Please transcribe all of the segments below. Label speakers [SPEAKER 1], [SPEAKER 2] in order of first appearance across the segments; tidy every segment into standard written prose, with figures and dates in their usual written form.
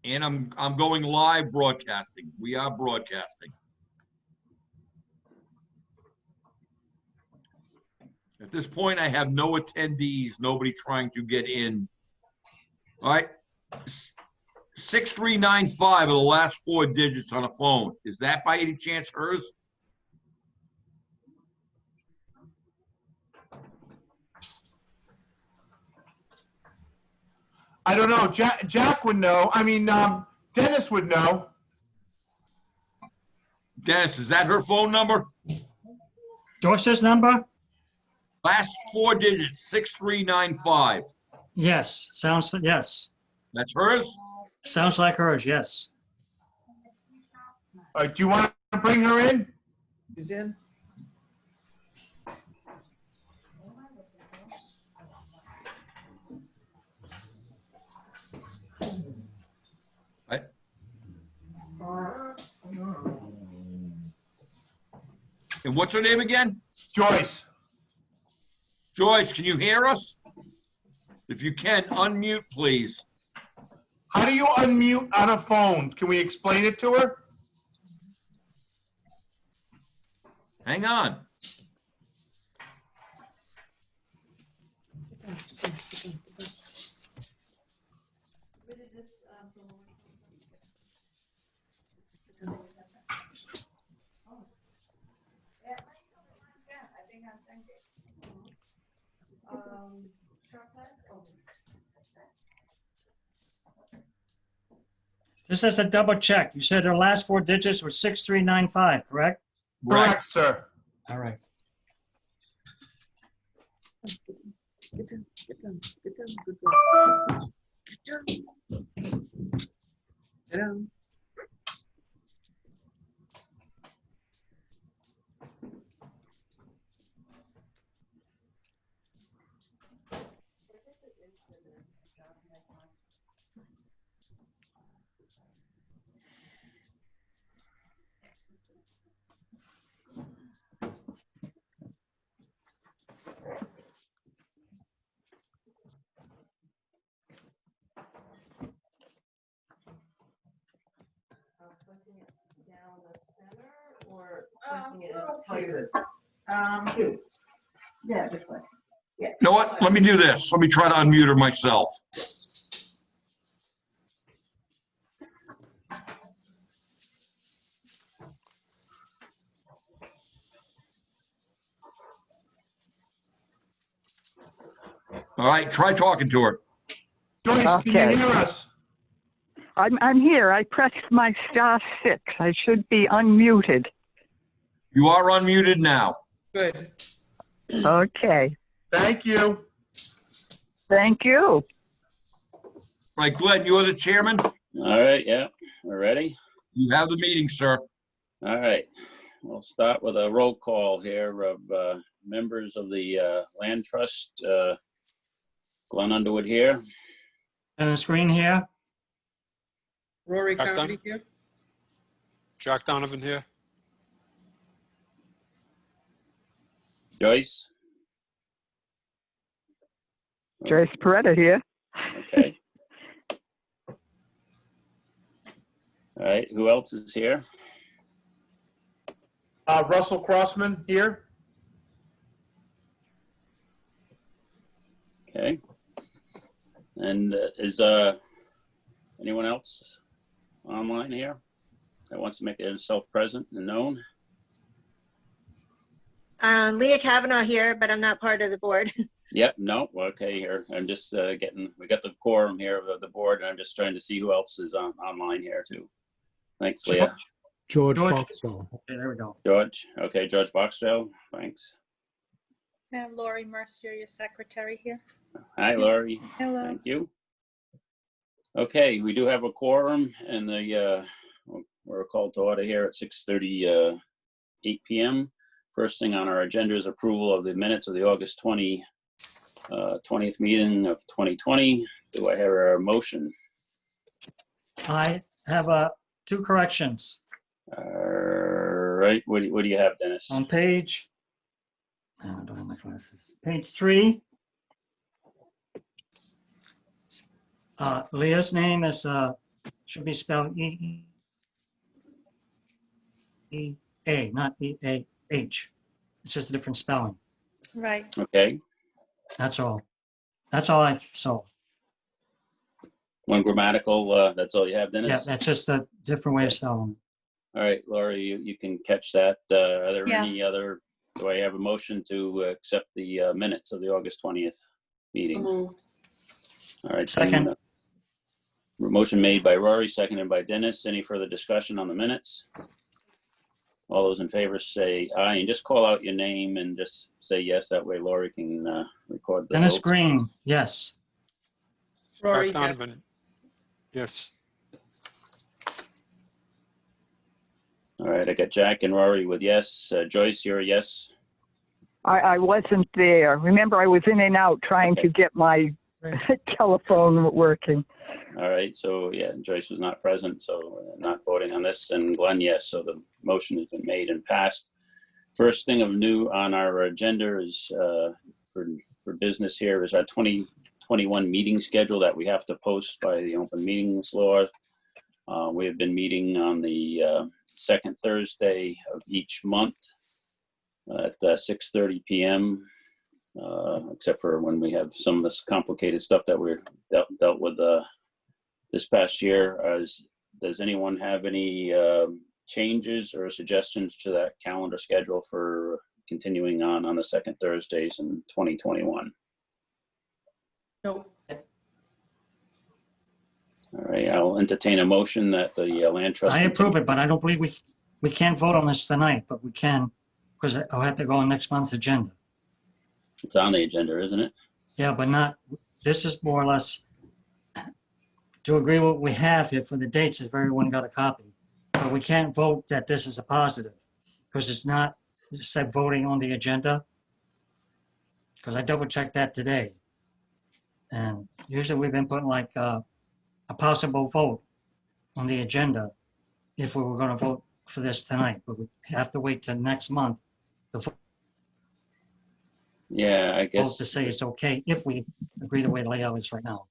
[SPEAKER 1] And I'm going live broadcasting. We are broadcasting. At this point, I have no attendees, nobody trying to get in. All right. 6395 are the last 4 digits on a phone. Is that by any chance hers?
[SPEAKER 2] I don't know. Jack would know. I mean, Dennis would know.
[SPEAKER 1] Dennis, is that her phone number?
[SPEAKER 3] Joyce's number?
[SPEAKER 1] Last 4 digits, 6395.
[SPEAKER 3] Yes, yes.
[SPEAKER 1] That's hers?
[SPEAKER 3] Sounds like hers, yes.
[SPEAKER 2] Do you want to bring her in?
[SPEAKER 4] He's in.
[SPEAKER 1] Right. And what's her name again?
[SPEAKER 2] Joyce.
[SPEAKER 1] Joyce, can you hear us? If you can, unmute, please.
[SPEAKER 2] How do you unmute on a phone? Can we explain it to her?
[SPEAKER 1] Hang on.
[SPEAKER 3] Just as a double check, you said her last 4 digits were 6395, correct?
[SPEAKER 2] Correct, sir.
[SPEAKER 3] All right.
[SPEAKER 4] Get down.
[SPEAKER 5] Switching it down the center or switching it tighter? Yeah, this way. Yeah.
[SPEAKER 1] You know what? Let me do this. Let me try to unmute her myself. All right, try talking to her.
[SPEAKER 2] Joyce,
[SPEAKER 6] Okay.
[SPEAKER 2] can you hear us?
[SPEAKER 6] I'm here. I pressed my *6. I should be unmuted.
[SPEAKER 1] You are unmuted now.
[SPEAKER 4] Good.
[SPEAKER 6] Okay.
[SPEAKER 2] Thank you.
[SPEAKER 6] Thank you.
[SPEAKER 1] Right, Glenn, you're the chairman.
[SPEAKER 7] All right, yeah, we're ready.
[SPEAKER 1] You have the meeting, sir.
[SPEAKER 7] All right, we'll start with a roll call here of members of the Land Trust. Glenn Underwood here.
[SPEAKER 3] Dennis Green here.
[SPEAKER 4] Rory
[SPEAKER 8] Jack
[SPEAKER 4] Carmody here.
[SPEAKER 8] Jack Donovan here.
[SPEAKER 7] Joyce.
[SPEAKER 6] Joyce Peretta here.
[SPEAKER 7] Okay. All right, who else is here?
[SPEAKER 2] Russell Crossman here.
[SPEAKER 7] Okay. And is anyone else online here that wants to make themselves present and known?
[SPEAKER 9] Leah Kavanaugh here, but I'm not part of the board.
[SPEAKER 7] Yep, no, okay, here. I'm just we got the quorum here of the board, and I'm just trying to see who else is online here too. Thanks, Leah.
[SPEAKER 10] George
[SPEAKER 3] George.
[SPEAKER 10] Boxall.
[SPEAKER 3] Okay, there we go.
[SPEAKER 7] George, okay, George Boxdale, thanks.
[SPEAKER 11] I have Lori Mercier, your secretary here.
[SPEAKER 7] Hi, Laurie.
[SPEAKER 11] Hello.
[SPEAKER 7] Thank you. Okay, we do have a quorum, and we're called to order here at 6:38 p.m. First thing on our agenda is approval of the minutes of the August 20th meeting of 2020. Do I hear a motion?
[SPEAKER 3] I have 2 corrections.
[SPEAKER 7] All right, what do you have, Dennis?
[SPEAKER 3] On page 3, Leah's name is should be spelled E-E-A, not E-A-H. It's just a different spelling.
[SPEAKER 11] Right.
[SPEAKER 7] Okay,
[SPEAKER 3] That's all. That's all I saw.
[SPEAKER 7] one grammatical, that's all you have,
[SPEAKER 3] Yeah,
[SPEAKER 7] Dennis?
[SPEAKER 3] that's just a different way of spelling it.
[SPEAKER 7] All right, Laurie, you can catch that. Are there any
[SPEAKER 11] Yes.
[SPEAKER 7] other, do I have a motion to accept the minutes of the August 20th meeting?
[SPEAKER 4] Moved.
[SPEAKER 7] All right.
[SPEAKER 3] Second.
[SPEAKER 7] then, motion made by Rory, seconded by Dennis. Any further discussion on the minutes? All those in favor say aye, and just call out your name and just say yes. That way Laurie can record the
[SPEAKER 3] Dennis
[SPEAKER 7] votes.
[SPEAKER 3] Green, yes.
[SPEAKER 4] Rory,
[SPEAKER 8] Jack
[SPEAKER 4] yes.
[SPEAKER 8] Donovan, yes.
[SPEAKER 7] All right, I got Jack and Rory with yes. Joyce, you're a yes.
[SPEAKER 6] I wasn't there. Remember, I was in and out trying to get my
[SPEAKER 4] Right.
[SPEAKER 6] telephone working.
[SPEAKER 7] All right, so yeah, Joyce was not present, so not voting on this, and Glenn, yes, so the motion has been made and passed. First thing of new on our agenda is for business here is our 2021 meeting schedule that we have to post by the open meetings law. We have been meeting on the second Thursday of each month at 6:30 p.m. Except for when we have some of this complicated stuff that we're dealt with this past year. Does anyone have any changes or suggestions to that calendar schedule for continuing on the second Thursdays in 2021?
[SPEAKER 4] Nope.
[SPEAKER 7] All right, I'll entertain a motion that the land trust.
[SPEAKER 3] I approve it, but I don't believe we can't vote on this tonight, but we can, because I'll have to go on next month's agenda.
[SPEAKER 7] It's on the agenda, isn't it?
[SPEAKER 3] Yeah, but not, this is more or less to agree what we have here for the dates if everyone got a copy. But we can't vote that this is a positive because it's not, it said voting on the agenda. Because I double checked that today. And usually we've been putting like a possible vote on the agenda if we were going to vote for this tonight, but we have to wait till next month to
[SPEAKER 7] Yeah, I
[SPEAKER 3] vote
[SPEAKER 7] guess.
[SPEAKER 3] to say it's okay if we agree the way the layout is right now.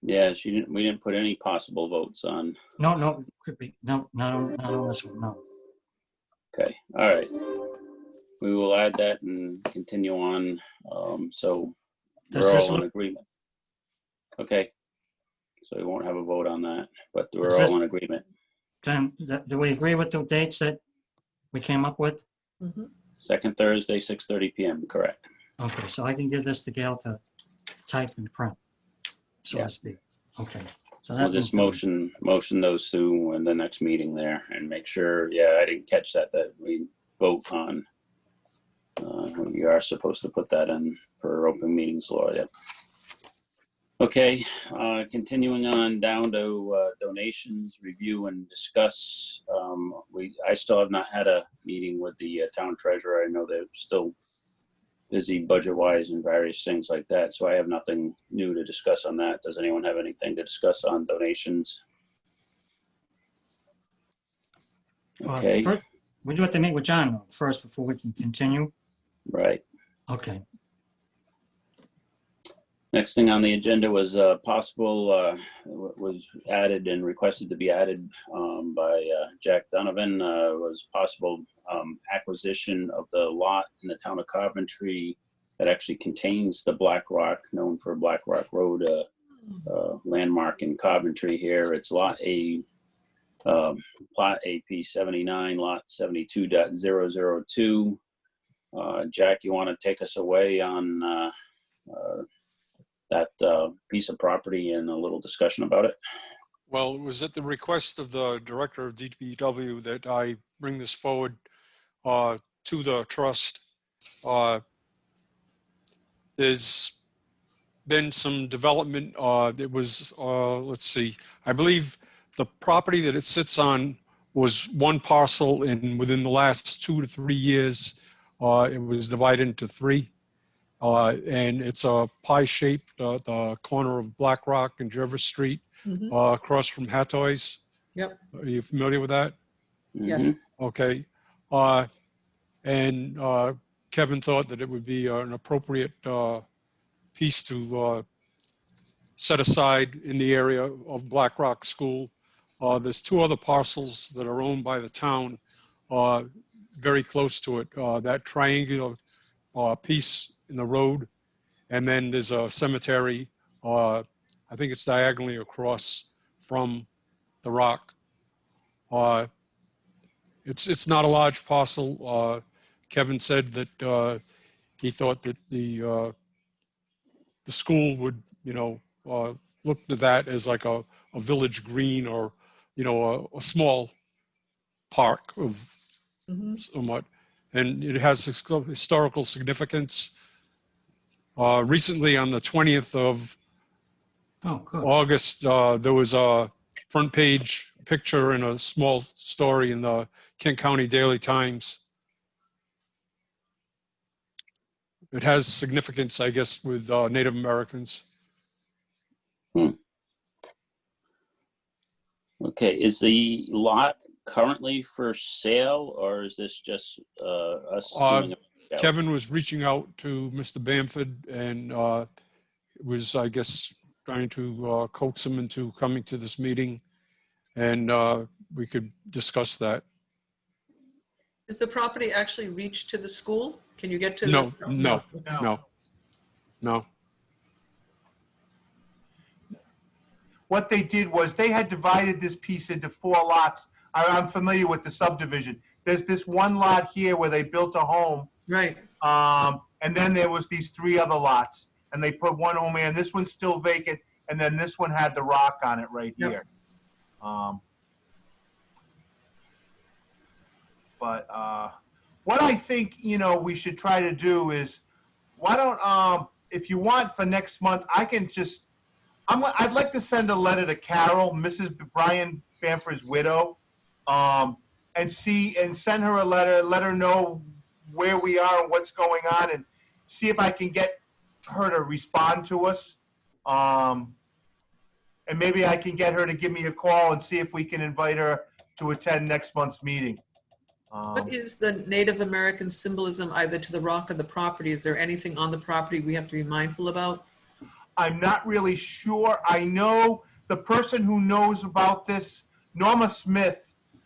[SPEAKER 7] Yeah, we didn't put any possible votes on.
[SPEAKER 3] No, could be, no, not on this one, no.
[SPEAKER 7] Okay, all right. We will add that and continue on. So
[SPEAKER 3] Does
[SPEAKER 7] we're
[SPEAKER 3] this
[SPEAKER 7] all in
[SPEAKER 3] look-
[SPEAKER 7] agreement. Okay. So we won't have a vote on that, but we're
[SPEAKER 3] Does this-
[SPEAKER 7] all in agreement.
[SPEAKER 3] Do we agree with the dates that we came up with?
[SPEAKER 4] Mhm.
[SPEAKER 7] Second Thursday, 6:30 p.m., correct.
[SPEAKER 3] Okay, so I can give this to Gail to type and print, so
[SPEAKER 7] Yeah.
[SPEAKER 3] to speak. Okay. So
[SPEAKER 7] We'll
[SPEAKER 3] that
[SPEAKER 7] just
[SPEAKER 3] one's
[SPEAKER 7] motion those two in the next meeting there and make sure, yeah, I didn't catch that we vote on. We are supposed to put that in for open meetings law, yep. Okay, continuing on down to donations, review and discuss. I still have not had a meeting with the town treasurer. I know they're still busy budget-wise and various things like that, so I have nothing new to discuss on that. Does anyone have anything to discuss on donations? Okay,
[SPEAKER 3] first, we do have to meet with John first before we can continue.
[SPEAKER 7] right.
[SPEAKER 3] Okay.
[SPEAKER 7] Next thing on the agenda was possible, was added and requested to be added by Jack Donovan, was possible acquisition of the lot in the town of Coventry that actually contains the Black Rock, known for Black Rock Road, landmark in Coventry here. It's lot A, plot AP 79, lot 72.002. Jack, you want to take us away on that piece of property and a little discussion about it?
[SPEAKER 8] Well, it was at the request of the director of DPW that I bring this forward to the trust. There's been some development. It was, let's see, I believe the property that it sits on was one parcel, and within the last 2 to 3 years, it was divided into 3. And it's a pie shape, the corner of Black Rock and Jervis Street, across from Hattoys.
[SPEAKER 4] Yep.
[SPEAKER 8] Are you familiar with that?
[SPEAKER 4] Yes.
[SPEAKER 8] Okay. And Kevin thought that it would be an appropriate piece to set aside in the area of Black Rock School. There's 2 other parcels that are owned by the town very close to it. That triangular piece in the road, and then there's a cemetery. I think it's diagonally across from the rock. It's not a large parcel. Kevin said that he thought that the school would, look to that as like a village green, or, a small park of somewhat, and it has historical significance. Recently, on the 20th of
[SPEAKER 3] Oh, good.
[SPEAKER 8] August, there was a front page picture and a small story in the Kent County Daily Times. It has significance, I guess, with Native Americans.
[SPEAKER 7] Okay, is the lot currently for sale, or is this just us doing a
[SPEAKER 8] Kevin was reaching out to Mr. Bamford and was, I guess, trying to coax him into coming to this meeting, and we could discuss that.
[SPEAKER 4] Is the property actually reached to the school? Can you get to the?
[SPEAKER 8] No.
[SPEAKER 2] What they did was they had divided this piece into 4 lots. I'm familiar with the subdivision. There's this one lot here where they built a home.
[SPEAKER 4] Right.
[SPEAKER 2] And then there was these 3 other lots, and they put one home in. This one's still vacant, and then this one had the rock on it right here. But what I think, we should try to do is, why don't, if you want for next month, I can just, I'd like to send a letter to Carol, Mrs. Brian Bamford's widow, and send her a letter, let her know where we are and what's going on, and see if I can get her to respond to us. And maybe I can get her to give me a call and see if we can invite her to attend next month's meeting.
[SPEAKER 4] What is the Native American symbolism either to the rock or the property? Is there anything on the property we have to be mindful about?
[SPEAKER 2] I'm not really sure. I know the person who knows about this, Norma Smith,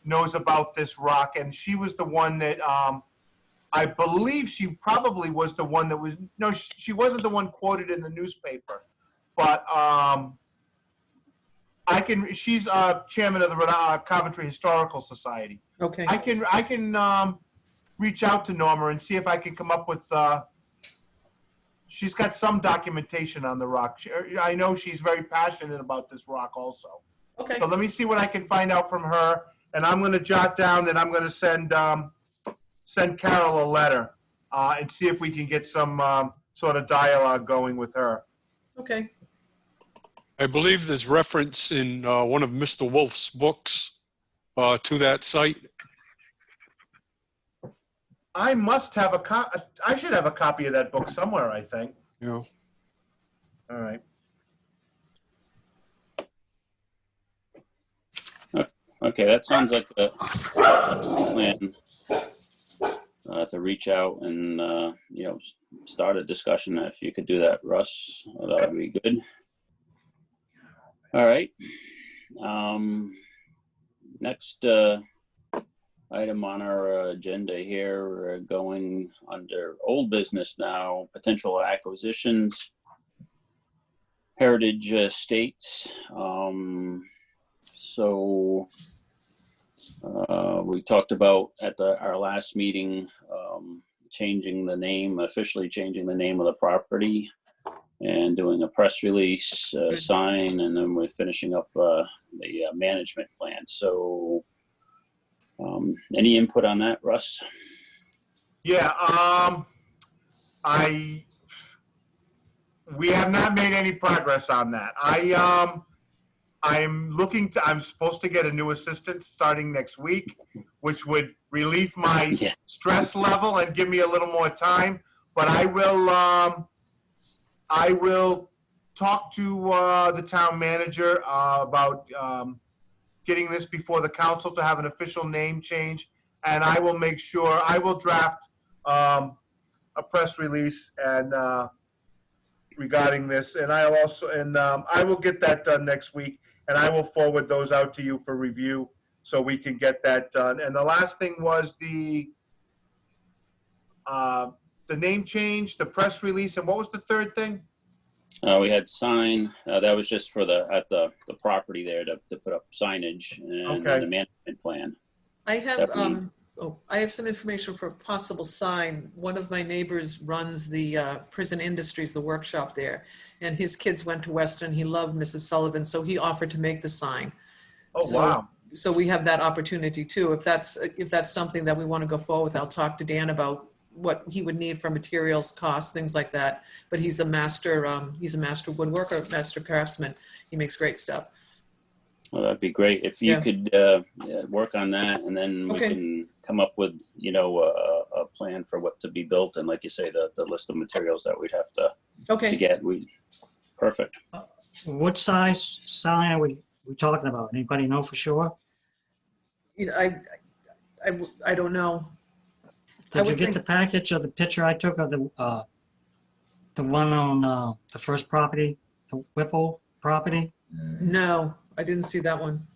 [SPEAKER 2] knows about this rock, and she was the one that, I believe she probably was the one that was, no, she wasn't the one quoted in the newspaper, but she's chairman of the Coventry Historical Society.
[SPEAKER 4] Okay.
[SPEAKER 2] I can reach out to Norma and see if I can come up with, she's got some documentation on the rock. I know she's very passionate about this rock also.
[SPEAKER 4] Okay.
[SPEAKER 2] So let me see what I can find out from her, and I'm going to jot down that I'm going to send Carol a letter and see if we can get some sort of dialogue going with her.
[SPEAKER 4] Okay.
[SPEAKER 8] I believe there's reference in one of Mr. Wolf's books to that site.
[SPEAKER 2] I must have I should have a copy of that book somewhere, I think.
[SPEAKER 8] Yeah.
[SPEAKER 2] All right.
[SPEAKER 7] Okay, that sounds like a plan to reach out and start a discussion. If you could do that, Russ, that would be good. All right. Next item on our agenda here, we're going under old business now, potential acquisitions, heritage estates. So we talked about at our last meeting, officially changing the name of the property and doing a press release, sign, and then we're finishing up the management plan. So any input on that, Russ?
[SPEAKER 2] Yeah, we have not made any progress on that. I'm supposed to get a new assistant starting next week, which would relieve my stress level and give me a little more time. But I will talk to the town manager about getting this before the council to have an official name change, and I will make sure, I will draft a press release and regarding this, and I will get that done next week, and I will forward those out to you for review so we can get that done. And the last thing was the name change, the press release, and what was the third thing?
[SPEAKER 7] We had sign, that was just for the property there to put up signage and
[SPEAKER 2] Okay.
[SPEAKER 7] the management plan.
[SPEAKER 4] I have,
[SPEAKER 7] That we-
[SPEAKER 4] I have some information for a possible sign. One of my neighbors runs the Prison Industries, the workshop there, and his kids went to Western. He loved Mrs. Sullivan, so he offered to make the sign.
[SPEAKER 2] Oh, wow.
[SPEAKER 4] So we have that opportunity too. If that's something that we want to go forward with, I'll talk to Dan about what he would need for materials, costs, things like that. But he's a master woodworker, master craftsman. He makes great stuff.
[SPEAKER 7] Well, that'd be great if you
[SPEAKER 4] Yeah.
[SPEAKER 7] could work on that, and then we
[SPEAKER 4] Okay.
[SPEAKER 7] can come up with, a plan for what to be built, and like you say, the list of materials that we'd have to
[SPEAKER 4] Okay.
[SPEAKER 7] get. Perfect.
[SPEAKER 3] What size sign are we talking about? Anybody know for sure?
[SPEAKER 4] You know, I don't know. I
[SPEAKER 3] Did you
[SPEAKER 4] would
[SPEAKER 3] get
[SPEAKER 4] think-
[SPEAKER 3] the package of the picture I took of the one on the first property, the Whipple property?
[SPEAKER 4] No, I didn't see that one.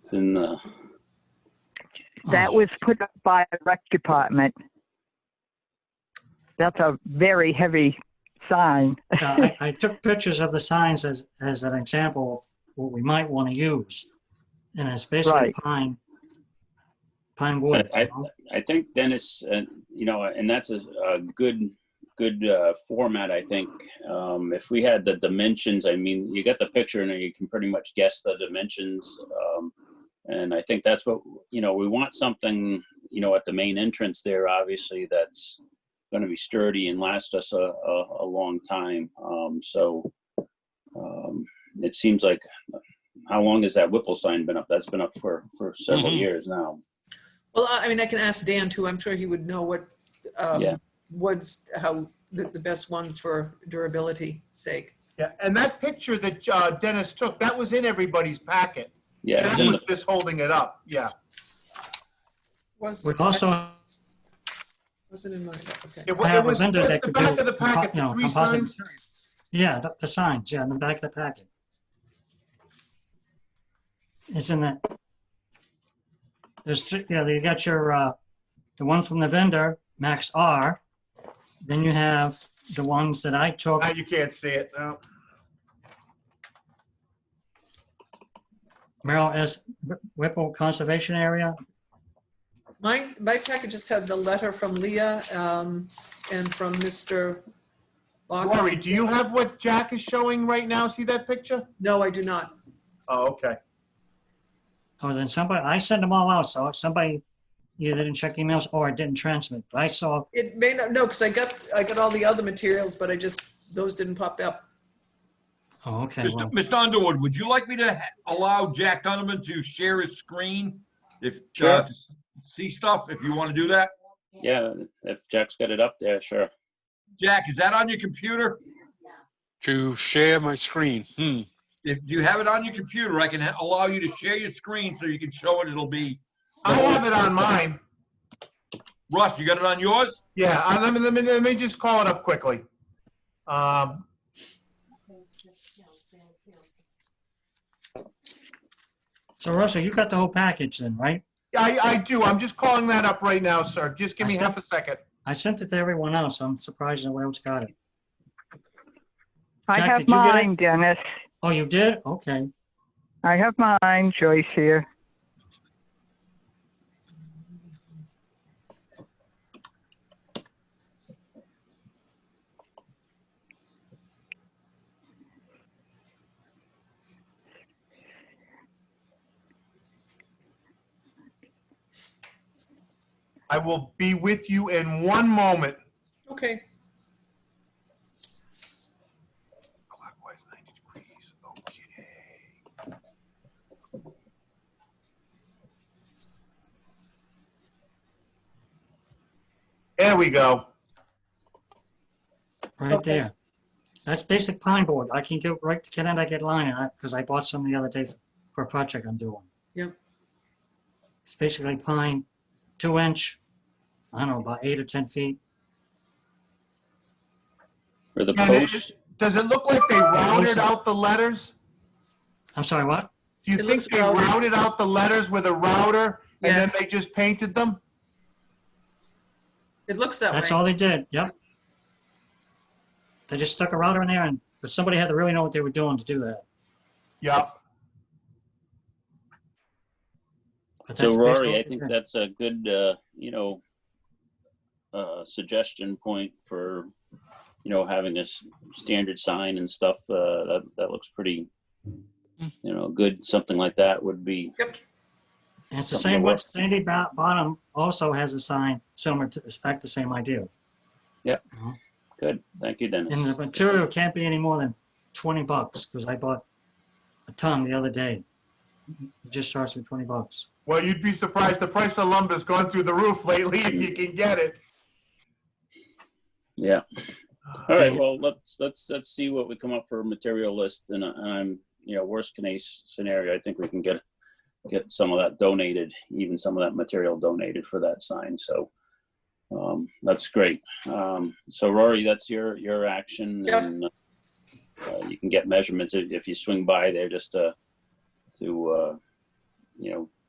[SPEAKER 7] It's in the,
[SPEAKER 6] That was put up by the rec department. That's a very heavy sign.
[SPEAKER 3] I took pictures of the signs as an example of what we might want to use. And it's basically
[SPEAKER 6] Right.
[SPEAKER 3] pine wood.
[SPEAKER 7] I think Dennis, and that's a good format. I think if we had the dimensions, I mean, you get the picture and you can pretty much guess the dimensions. And I think that's what, we want something, at the main entrance there, obviously, that's going to be sturdy and last us a long time. It seems like, how long has that Whipple sign been up? That's been up for several years now.
[SPEAKER 4] Well, I mean, I can ask Dan too. I'm sure he would know what
[SPEAKER 7] Yeah.
[SPEAKER 4] what's how the best ones for durability sake.
[SPEAKER 2] Yeah, and that picture that Dennis took, that was in everybody's packet.
[SPEAKER 7] Yeah, it's
[SPEAKER 2] Dennis
[SPEAKER 7] in
[SPEAKER 2] was just holding it up, yeah.
[SPEAKER 4] Was
[SPEAKER 3] We also
[SPEAKER 4] wasn't in mine. Okay.
[SPEAKER 2] It
[SPEAKER 3] have a
[SPEAKER 2] was
[SPEAKER 3] vendor
[SPEAKER 2] at
[SPEAKER 3] that
[SPEAKER 2] the
[SPEAKER 3] could
[SPEAKER 2] back
[SPEAKER 3] do
[SPEAKER 2] of the packet, the three
[SPEAKER 3] composite.
[SPEAKER 2] signs.
[SPEAKER 3] Yeah, the signs, in the back of the packet. It's in the, you got your, the one from the vendor, Max R. Then you have the ones that I took,
[SPEAKER 2] Now you can't see it, no.
[SPEAKER 3] Merrill S. Whipple Conservation Area.
[SPEAKER 4] My package just had the letter from Leah and from Mr. Box.
[SPEAKER 2] Lori, do you have what Jack is showing right now? See that picture?
[SPEAKER 4] No, I do not.
[SPEAKER 2] Oh, okay.
[SPEAKER 3] Oh, then somebody, I sent them all out, so somebody either didn't check emails or it didn't transmit. But I saw,
[SPEAKER 4] It may not. No, because I got all the other materials, but those didn't pop up.
[SPEAKER 3] oh, okay, well,
[SPEAKER 1] Mr. Underwood, would you like me to allow Jack Donovan to share his screen?
[SPEAKER 7] Sure.
[SPEAKER 1] To see stuff, if you want to do that?
[SPEAKER 7] Yeah, if Jack's got it up there, sure.
[SPEAKER 1] Jack, is that on your computer?
[SPEAKER 8] To share my screen.
[SPEAKER 1] If you have it on your computer, I can allow you to share your screen so you can show it. It'll be.
[SPEAKER 2] I have it on mine.
[SPEAKER 1] Russ, you got it on yours?
[SPEAKER 2] Yeah, let me just call it up quickly.
[SPEAKER 3] so Russell, you got the whole package then, right?
[SPEAKER 2] I do. I'm just calling that up right now, sir. Just give me half a second.
[SPEAKER 3] I sent it to everyone else. I'm surprised no one else got it.
[SPEAKER 6] I
[SPEAKER 3] Jack,
[SPEAKER 6] have
[SPEAKER 3] did you get it?
[SPEAKER 6] mine, Dennis.
[SPEAKER 3] Oh, you did? Okay.
[SPEAKER 6] I have mine, Joyce here.
[SPEAKER 2] I will be with you in 1 moment.
[SPEAKER 4] Okay.
[SPEAKER 2] Clockwise 90 degrees. Okay. There we go.
[SPEAKER 3] Right
[SPEAKER 4] Okay.
[SPEAKER 3] there. That's basic pine board. I can go right to Connecticut line because I bought some the other day for a project I'm doing.
[SPEAKER 4] Yep.
[SPEAKER 3] It's basically pine, 2-inch, I don't know, about 8 or 10 feet.
[SPEAKER 7] For the
[SPEAKER 2] And
[SPEAKER 7] posts,
[SPEAKER 2] does it look like they routed out the letters?
[SPEAKER 3] I'm sorry, what?
[SPEAKER 2] Do you
[SPEAKER 4] It
[SPEAKER 2] think
[SPEAKER 4] looks
[SPEAKER 2] they
[SPEAKER 4] routed.
[SPEAKER 2] routed out the letters with a router and then
[SPEAKER 4] Yes.
[SPEAKER 2] they just painted them?
[SPEAKER 4] It looks that way.
[SPEAKER 3] That's all they did, yep. They just stuck a router in there, but somebody had to really know what they were doing to do that.
[SPEAKER 2] Yep.
[SPEAKER 3] But
[SPEAKER 7] so
[SPEAKER 3] that's
[SPEAKER 7] Rory,
[SPEAKER 3] basically
[SPEAKER 7] I
[SPEAKER 3] what they
[SPEAKER 7] think
[SPEAKER 3] did.
[SPEAKER 7] that's a good, suggestion point for, having this standard sign and stuff. That looks pretty, good. Something like that would be.
[SPEAKER 4] Yep.
[SPEAKER 3] And it's the
[SPEAKER 7] something to
[SPEAKER 3] same
[SPEAKER 7] work.
[SPEAKER 3] way Sandy Bottom also has a sign similar to, in fact, the same idea.
[SPEAKER 7] Yep. Good. Thank you, Dennis.
[SPEAKER 3] And the material can't be any more than $20 because I bought a ton the other day. It just charged me $20.
[SPEAKER 2] Well, you'd be surprised. The price of lumber's gone through the roof lately if you can get it.
[SPEAKER 7] Yeah. All right. Well, let's see what we come up for a material list, and I'm, worst case scenario, I think we can get some of that donated, even some of that material donated for that sign. So that's great. So Rory, that's your action,
[SPEAKER 4] Yep.
[SPEAKER 7] and you can get measurements if you swing by there just to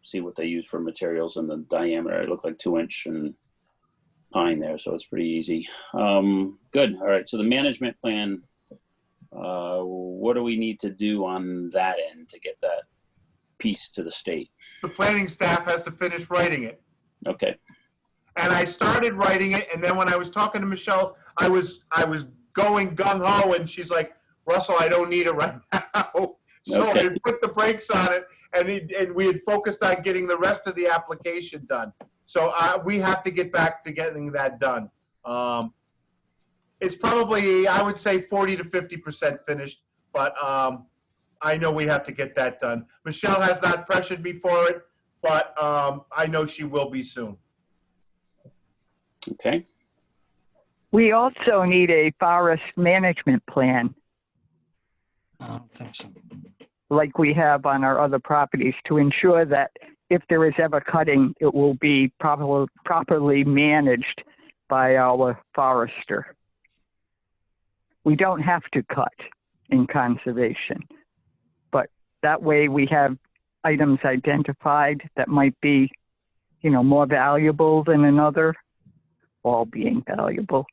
[SPEAKER 7] see what they use for materials and the diameter. It looked like 2-inch and pine there, so it's pretty easy. Good. All right. So the management plan, what do we need to do on that end to get that piece to the state?
[SPEAKER 2] The planning staff has to finish writing it.
[SPEAKER 7] Okay.
[SPEAKER 2] And I started writing it, and then when I was talking to Michelle, I was going gung-ho, and she's like, Russell, I don't need it right now. So
[SPEAKER 7] Okay.
[SPEAKER 2] I put the brakes on it, and we had focused on getting the rest of the application done. So we have to get back to getting that done. It's probably, I would say, 40 to 50% finished, but I know we have to get that done. Michelle has not pressured me for it, but I know she will be soon.
[SPEAKER 7] Okay.
[SPEAKER 6] We also need a forest management plan,
[SPEAKER 3] I don't think so.
[SPEAKER 6] like we have on our other properties, to ensure that if there is ever cutting, it will be properly managed by our forester. We don't have to cut in conservation, but that way we have items identified that might be, more valuable than another, all being valuable.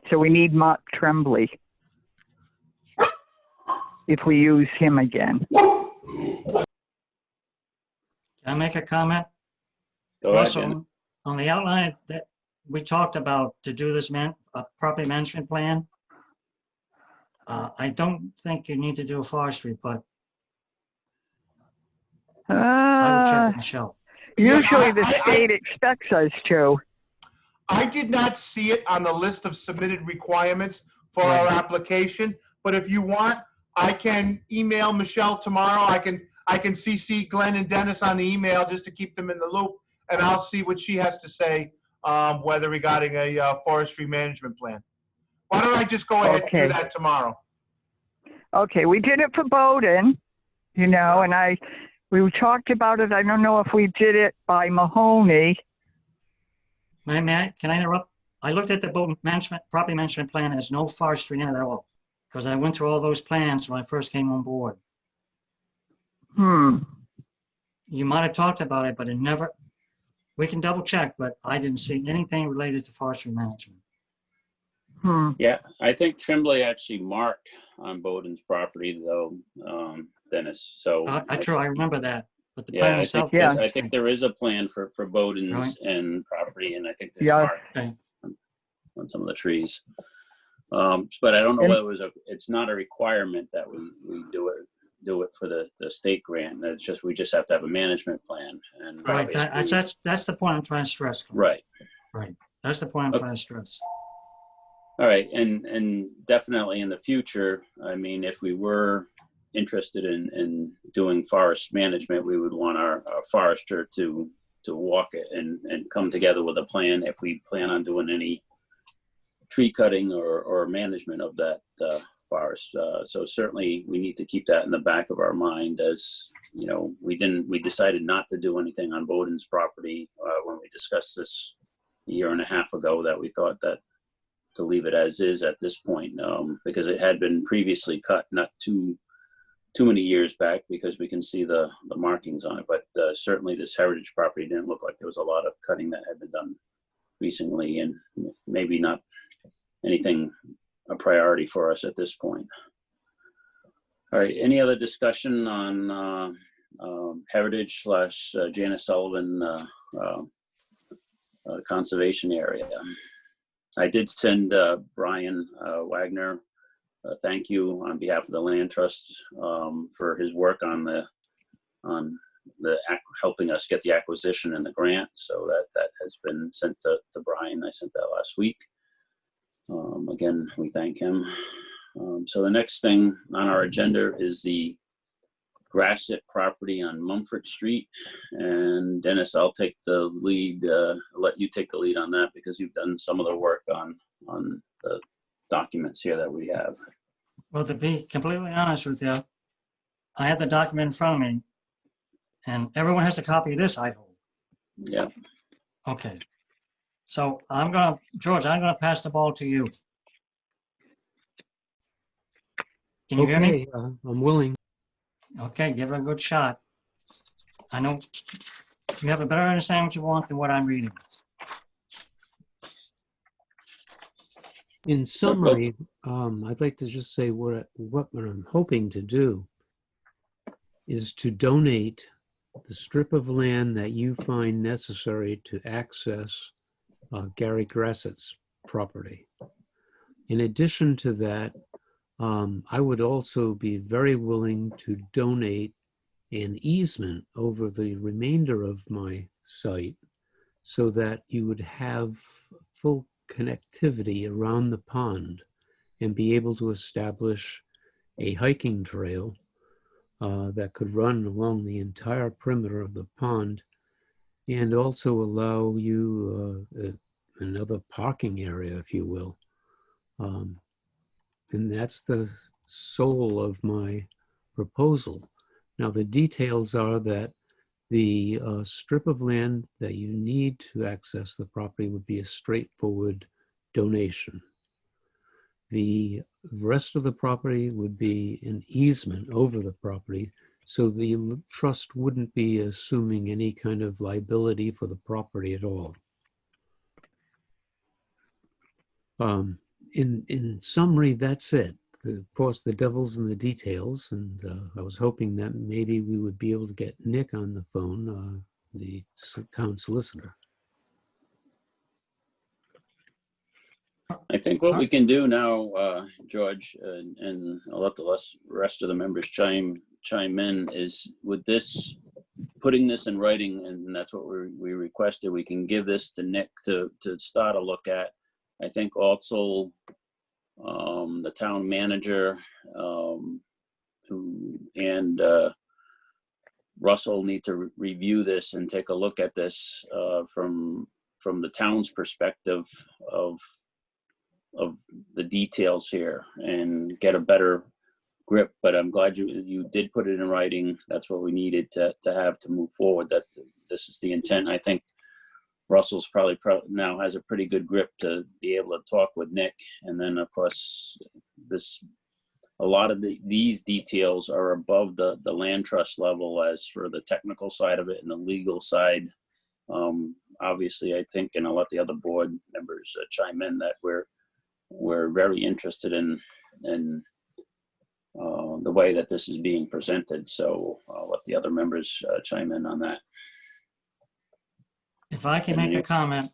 [SPEAKER 6] So we need Mark Tremblay if we use him again.
[SPEAKER 3] Can I make a comment?
[SPEAKER 7] Go ahead,
[SPEAKER 3] Also,
[SPEAKER 7] Dennis.
[SPEAKER 3] on the outline that we talked about to do this property management plan, I don't think you need to do a forestry, but I will check with Michelle.
[SPEAKER 6] Usually the state expects us to.
[SPEAKER 2] I did not see it on the list of submitted requirements for our application, but if you want, I can email Michelle tomorrow. I can CC Glenn and Dennis on the email just to keep them in the loop, and I'll see what she has to say, whether regarding a forestry management plan. Why don't I just go ahead and do that tomorrow?
[SPEAKER 6] Okay, we did it for Bowden, and we talked about it. I don't know if we did it by Mahoney.
[SPEAKER 3] Can I interrupt? I looked at the property management plan. There's no forestry in it at all, because I went through all those plans when I first came on board. You might have talked about it, but it never, we can double check, but I didn't see anything related to forestry management.
[SPEAKER 7] Yeah, I think Tremblay actually marked on Bowden's property, though, Dennis. So
[SPEAKER 3] I remember that, but the
[SPEAKER 7] yeah,
[SPEAKER 3] plan
[SPEAKER 7] I
[SPEAKER 3] itself.
[SPEAKER 7] think there is a plan for Bowden's and property, and I think there's marked on some of the trees. But I don't know whether it's not a requirement that we do it for the state grant. It's just we just have to have a management plan. And
[SPEAKER 3] right, that's the point I'm trying to stress.
[SPEAKER 7] Right.
[SPEAKER 3] That's the point I'm trying to stress.
[SPEAKER 7] All right, and definitely in the future, I mean, if we were interested in doing forest management, we would want our forester to walk it and come together with a plan if we plan on doing any tree cutting or management of that forest. So certainly we need to keep that in the back of our mind, as we decided not to do anything on Bowden's property when we discussed this a year and a half ago, that we thought that to leave it as is at this point, because it had been previously cut not too many years back, because we can see the markings on it. But certainly this heritage property didn't look like there was a lot of cutting that had been done recently, and maybe not anything a priority for us at this point. All right, any other discussion on heritage / Janice Sullivan conservation area? I did send Brian Wagner thank you on behalf of the Land Trust for his work on the helping us get the acquisition and the grant. So that has been sent to Brian. I sent that last week. Again, we thank him. So the next thing on our agenda is the Grassett property on Mumford Street. And Dennis, I'll take the lead, let you take the lead on that, because you've done some of the work on the documents here that we have.
[SPEAKER 3] Well, to be completely honest with you, I have the document in front of me, and everyone has a copy of this, I hope.
[SPEAKER 7] Yeah.
[SPEAKER 3] Okay. So George, I'm gonna pass the ball to you. Can you hear me?
[SPEAKER 10] Okay, I'm willing.
[SPEAKER 3] Okay, give it a good shot. I know you have a better understanding what you want than what I'm reading.
[SPEAKER 10] In summary, I'd like to just say what I'm hoping to do is to donate the strip of land that you find necessary to access Gary Grassett's property. In addition to that, I would also be very willing to donate an easement over the remainder of my site so that you would have full connectivity around the pond and be able to establish a hiking trail that could run along the entire perimeter of the pond, and also allow you another parking area, if you will. And that's the soul of my proposal. Now, the details are that the strip of land that you need to access the property would be a straightforward donation. The rest of the property would be an easement over the property, so the trust wouldn't be assuming any kind of liability for the property at all. In summary, that's it. Of course, the devil's in the details, and I was hoping that maybe we would be able to get Nick on the phone, the town solicitor.
[SPEAKER 7] I think what we can do now, George, and I'll let the rest of the members chime in, is with this, putting this in writing, and that's what we requested. We can give this to Nick to start a look at. I think also the town manager and Russell need to review this and take a look at this from the town's perspective of the details here and get a better grip. But I'm glad you did put it in writing. That's what we needed to have to move forward, that this is the intent. I think Russell's probably now has a pretty good grip to be able to talk with Nick. And then, of course, a lot of these details are above the land trust level as for the technical side of it and the legal side. Obviously, I think, and I'll let the other board members chime in, that we're very interested in the way that this is being presented. So I'll let the other members chime in on that.
[SPEAKER 3] If I can make a comment,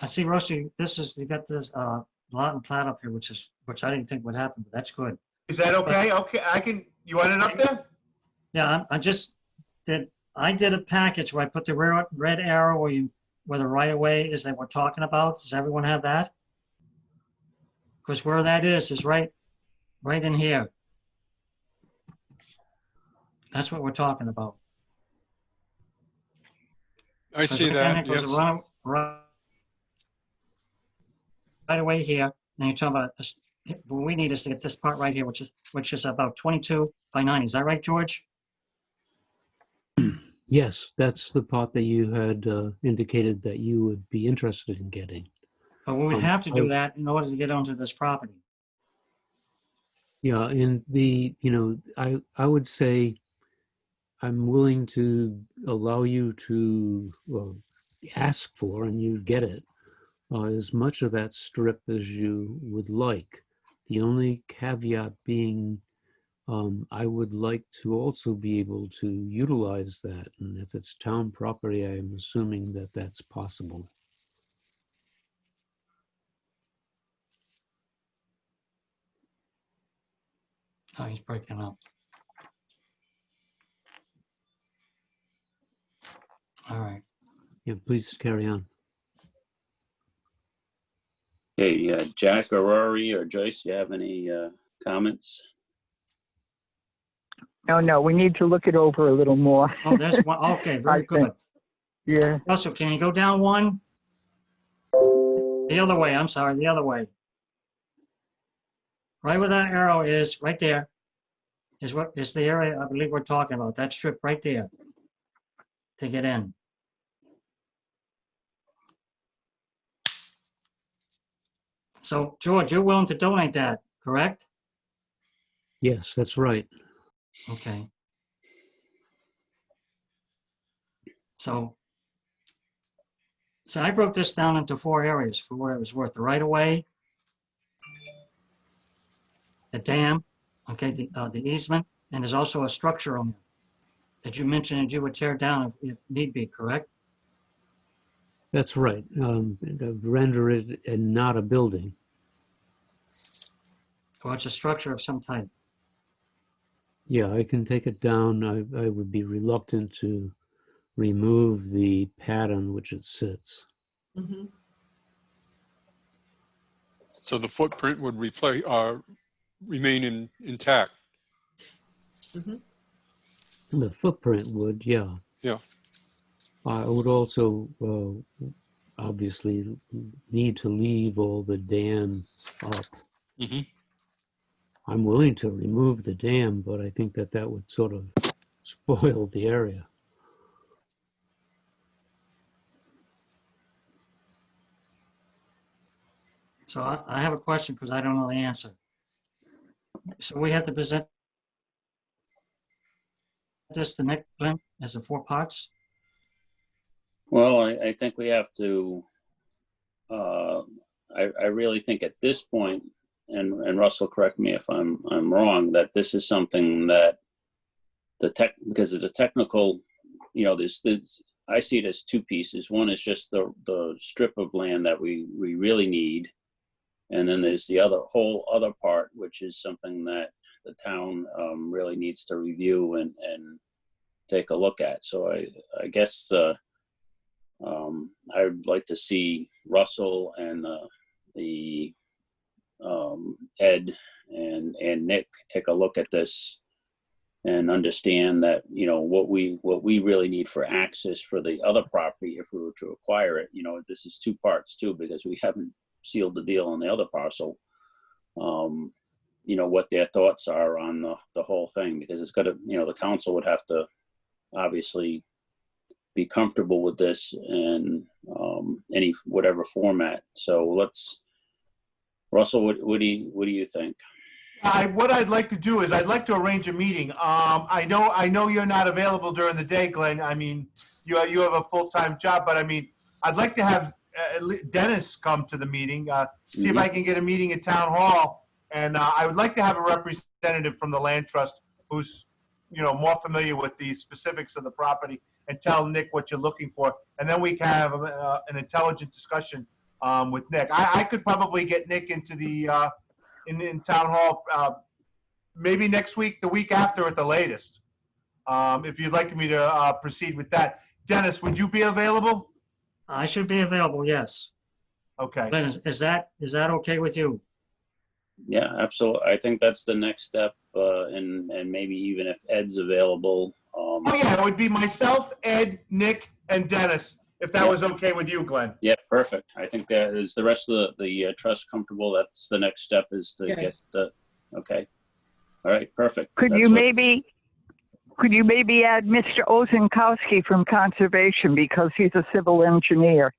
[SPEAKER 3] I see, Rusty, you got this lot and plat up here, which I didn't think would happen, but that's good.
[SPEAKER 2] Is that okay? Okay, you want it up there?
[SPEAKER 3] Yeah, I did a package where I put the red arrow where the right of way is that we're talking about. Does everyone have that? Because where that is right in here. That's what we're talking about.
[SPEAKER 8] I see that, yes.
[SPEAKER 3] Right away here, and you're talking about this, what we need is to get this part right here, which is about 22 by 90. Is that right, George?
[SPEAKER 10] Yes, that's the part that you had indicated that you would be interested in getting.
[SPEAKER 3] But we would have to do that in order to get onto this property.
[SPEAKER 10] Yeah, and I would say I'm willing to allow you to ask for, and you get it, as much of that strip as you would like. The only caveat being, I would like to also be able to utilize that. And if it's town property, I'm assuming that that's possible.
[SPEAKER 3] Oh, he's breaking up. All right.
[SPEAKER 10] Yeah, please carry on.
[SPEAKER 7] Hey, Jack or Rory or Joyce, you have any comments?
[SPEAKER 6] No, we need to look it over a little more.
[SPEAKER 3] Oh, there's one. Okay, very
[SPEAKER 6] I
[SPEAKER 3] good.
[SPEAKER 6] think. Yeah.
[SPEAKER 3] Russell, can you go down one? The other way, I'm sorry, the other way. Right where that arrow is, right there, is what is the area I believe we're talking about. That strip right there to get in. So, George, you're willing to donate that, correct?
[SPEAKER 10] Yes, that's right.
[SPEAKER 3] Okay. So I broke this down into 4 areas for what it was worth. The right of way, the dam, okay, the easement, and there's also a structure on it that you mentioned that you would tear down if need be, correct?
[SPEAKER 10] That's right. Render it not a building.
[SPEAKER 3] Or it's a structure of some type.
[SPEAKER 10] Yeah, I can take it down. I would be reluctant to remove the pad on which it sits.
[SPEAKER 4] Mhm.
[SPEAKER 8] So the footprint would remain intact.
[SPEAKER 4] Mhm.
[SPEAKER 10] The footprint would, yeah.
[SPEAKER 8] Yeah.
[SPEAKER 10] I would also obviously need to leave all the dam up.
[SPEAKER 8] Mm-hmm.
[SPEAKER 10] I'm willing to remove the dam, but I think that would sort of spoil the area.
[SPEAKER 3] So I have a question because I don't know the answer. So we have to present this to Nick Flynn as the 4 parts?
[SPEAKER 7] Well, I think we have to, I really think at this point, and Russell, correct me if I'm wrong, that this is something that because it's a technical, there's I see it as 2 pieces. One is just the strip of land that we really need. And then there's the whole other part, which is something that the town really needs to review and take a look at. So I guess I'd like to see Russell and the Ed and Nick take a look at this and understand that, what we really need for access for the other property, if we were to acquire it, this is 2 parts too, because we haven't sealed the deal on the other parcel. What their thoughts are on the whole thing, because it's got to, the council would have to obviously be comfortable with this in any whatever format. So Russell, what do you think?
[SPEAKER 2] What I'd like to do is I'd like to arrange a meeting. I know you're not available during the day, Glenn. I mean, you have a full-time job, but I mean, I'd like to have Dennis come to the meeting, see if I can get a meeting at Town Hall. And I would like to have a representative from the Land Trust who's, more familiar with the specifics of the property, and tell Nick what you're looking for. And then we can have an intelligent discussion with Nick. I could probably get Nick into the in Town Hall maybe next week, the week after at the latest. If you'd like me to proceed with that. Dennis, would you be available?
[SPEAKER 3] I should be available, yes.
[SPEAKER 2] Okay.
[SPEAKER 3] Glenn, is that okay with you?
[SPEAKER 7] Yeah, absolutely. I think that's the next step, and maybe even if Ed's available.
[SPEAKER 2] Oh yeah, it would be myself, Ed, Nick, and Dennis, if that was okay with you, Glenn.
[SPEAKER 7] Yeah, perfect. I think that is the rest of the trust comfortable. That's the next step, is to get the, okay. All right, perfect.
[SPEAKER 6] Could you maybe add Mr. Ozenkowski from Conservation, because he's a civil engineer?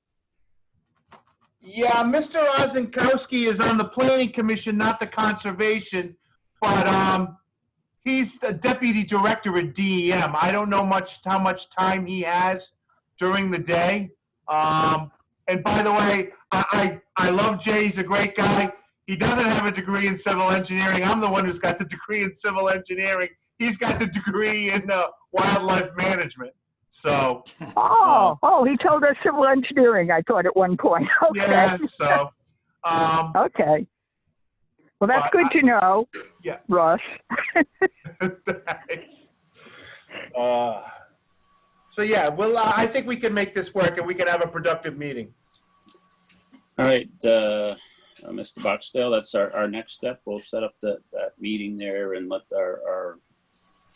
[SPEAKER 2] Yeah, Mr. Ozenkowski is on the planning commission, not the conservation, but he's the deputy director at DEM. I don't know how much time he has during the day. And by the way, I love Jay. He's a great guy. He doesn't have a degree in civil engineering. I'm the one who's got the degree in civil engineering. He's got the degree in wildlife management. So.
[SPEAKER 6] He told us civil engineering, I thought at one point. Okay.
[SPEAKER 2] Yeah, so.
[SPEAKER 6] Okay. Well, that's good to know.
[SPEAKER 2] Yeah.
[SPEAKER 6] Russ.
[SPEAKER 2] So yeah, I think we can make this work and we can have a productive meeting.
[SPEAKER 7] All right, Mr. Boxdale, that's our next step. We'll set up that meeting there and let our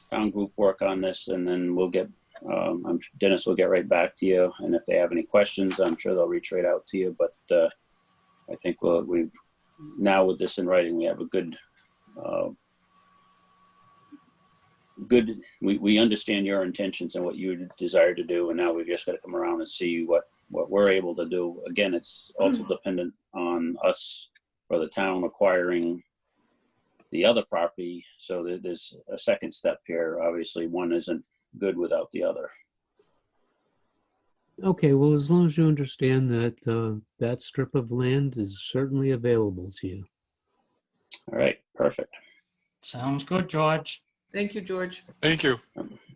[SPEAKER 7] town group work on this, and then we'll get, I'm sure Dennis will get right back to you. And if they have any questions, I'm sure they'll reach right out to you. But I think we've now with this in writing, we have a good, we understand your intentions and what you desire to do, and now we've just got to come around and see what we're able to do. Again, it's also dependent on us or the town acquiring the other property. So there's a second step here. Obviously, one isn't good without the other.
[SPEAKER 10] Okay, well, as long as you understand that that strip of land is certainly available to you.
[SPEAKER 7] All right, perfect.
[SPEAKER 3] Sounds good, George.
[SPEAKER 4] Thank you, George.
[SPEAKER 8] Thank you.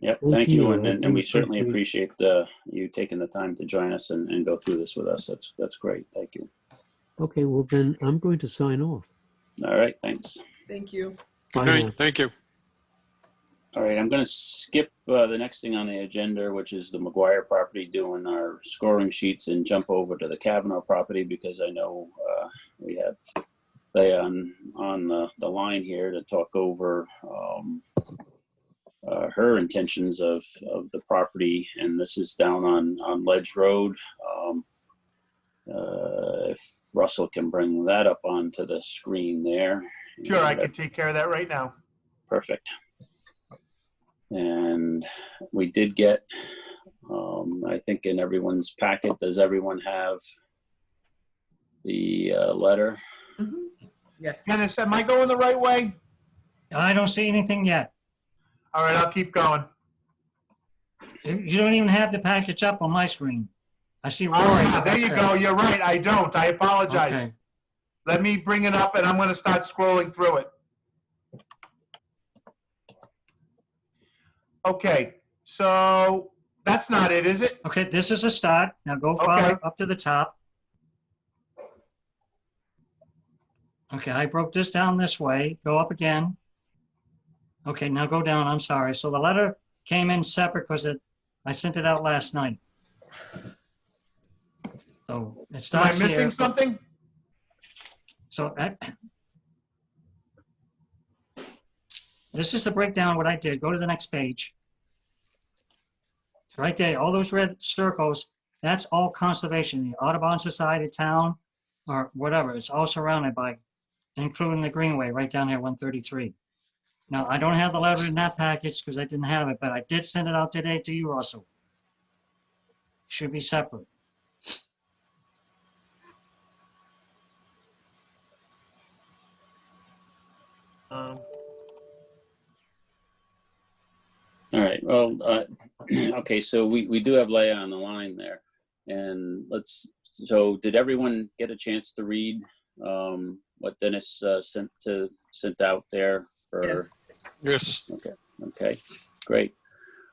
[SPEAKER 7] Yep,
[SPEAKER 10] Thank
[SPEAKER 7] thank you,
[SPEAKER 10] you.
[SPEAKER 7] and we certainly appreciate you taking the time to join us and go through this with us. That's great. Thank you.
[SPEAKER 10] Okay, well then I'm going to sign off.
[SPEAKER 7] All right, thanks.
[SPEAKER 4] Thank you.
[SPEAKER 8] Good
[SPEAKER 10] Bye
[SPEAKER 8] night.
[SPEAKER 10] now.
[SPEAKER 8] Thank you.
[SPEAKER 7] All right, I'm going to skip the next thing on the agenda, which is the McGuire property, doing our scoring sheets, and jump over to the Kavanaugh property because I know we have Leah on the line here to talk over her intentions of the property, and this is down on Ledge Road. If Russell can bring that up onto the screen there.
[SPEAKER 2] Sure, I can take care of that right now.
[SPEAKER 7] Perfect. And we did get, I think in everyone's packet, does everyone have the letter?
[SPEAKER 4] Mhm. Yes.
[SPEAKER 2] Dennis, am I going the right way?
[SPEAKER 3] I don't see anything yet.
[SPEAKER 2] All right, I'll keep going.
[SPEAKER 3] You don't even have the package up on my screen. I see Rory.
[SPEAKER 2] There you go. You're right. I don't. I apologize.
[SPEAKER 3] Okay.
[SPEAKER 2] Let me bring it up and I'm going to start scrolling through it. Okay, so that's not it, is it?
[SPEAKER 3] Okay, this is a start. Now go farther up to the top. Okay, I broke this down this way. Go up again. Okay, now go down. I'm sorry. So the letter came in separate because I sent it out last night. So it
[SPEAKER 2] Am I
[SPEAKER 3] starts
[SPEAKER 2] missing
[SPEAKER 3] here.
[SPEAKER 2] something?
[SPEAKER 3] So this is the breakdown of what I did. Go to the next page. Right there, all those red circles, that's all conservation. The Audubon Society, town, or whatever. It's all surrounded by, including the Greenway right down here, 133. Now, I don't have the letter in that package because I didn't have it, but I did send it out today to you, Russell. Should be separate.
[SPEAKER 7] All right, well, okay, so we do have Leah on the line there. And so did everyone get a chance to read what Dennis sent out there?
[SPEAKER 8] Yes.
[SPEAKER 7] Okay, great.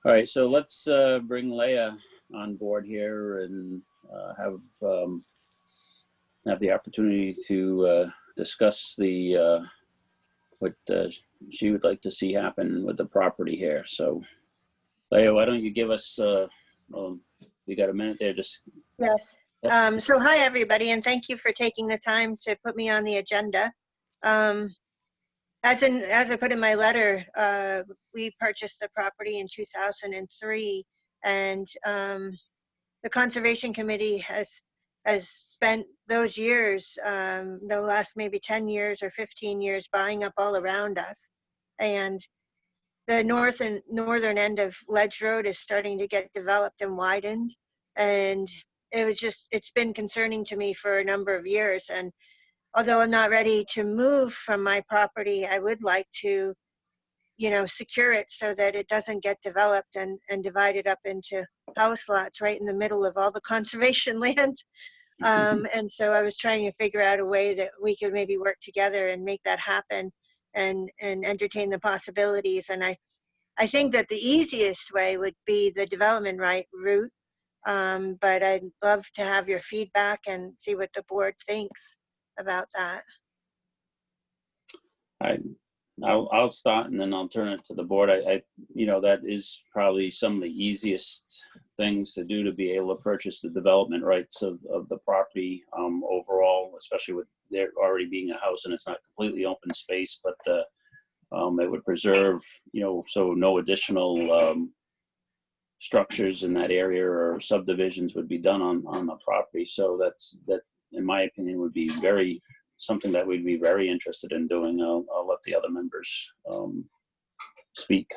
[SPEAKER 7] All right, so let's bring Leah on board here and have the opportunity to discuss what she would like to see happen with the property here. So, Leah, why don't you give us, you got a minute there, just.
[SPEAKER 9] Yes.
[SPEAKER 7] Yep.
[SPEAKER 9] So hi, everybody, and thank you for taking the time to put me on the agenda. As I put in my letter, we purchased the property in 2003, and the Conservation Committee has spent those years, the last maybe 10 years or 15 years, buying up all around us. And the northern end of Ledge Road is starting to get developed and widened. And it's been concerning to me for a number of years. And although I'm not ready to move from my property, I would like to, secure it so that it doesn't get developed and divided up into house lots right in the middle of all the conservation land. And so I was trying to figure out a way that we could maybe work together and make that happen and entertain the possibilities. And I think that the easiest way would be the development right route. But I'd love to have your feedback and see what the board thinks about that.
[SPEAKER 7] I'll start and then I'll turn it to the board. That is probably some of the easiest things to do, to be able to purchase the development rights of the property overall, especially with there already being a house and it's not completely open space, but it would preserve, so no additional structures in that area or subdivisions would be done on the property. So that, in my opinion, would be something that we'd be very interested in doing. I'll let the other members speak.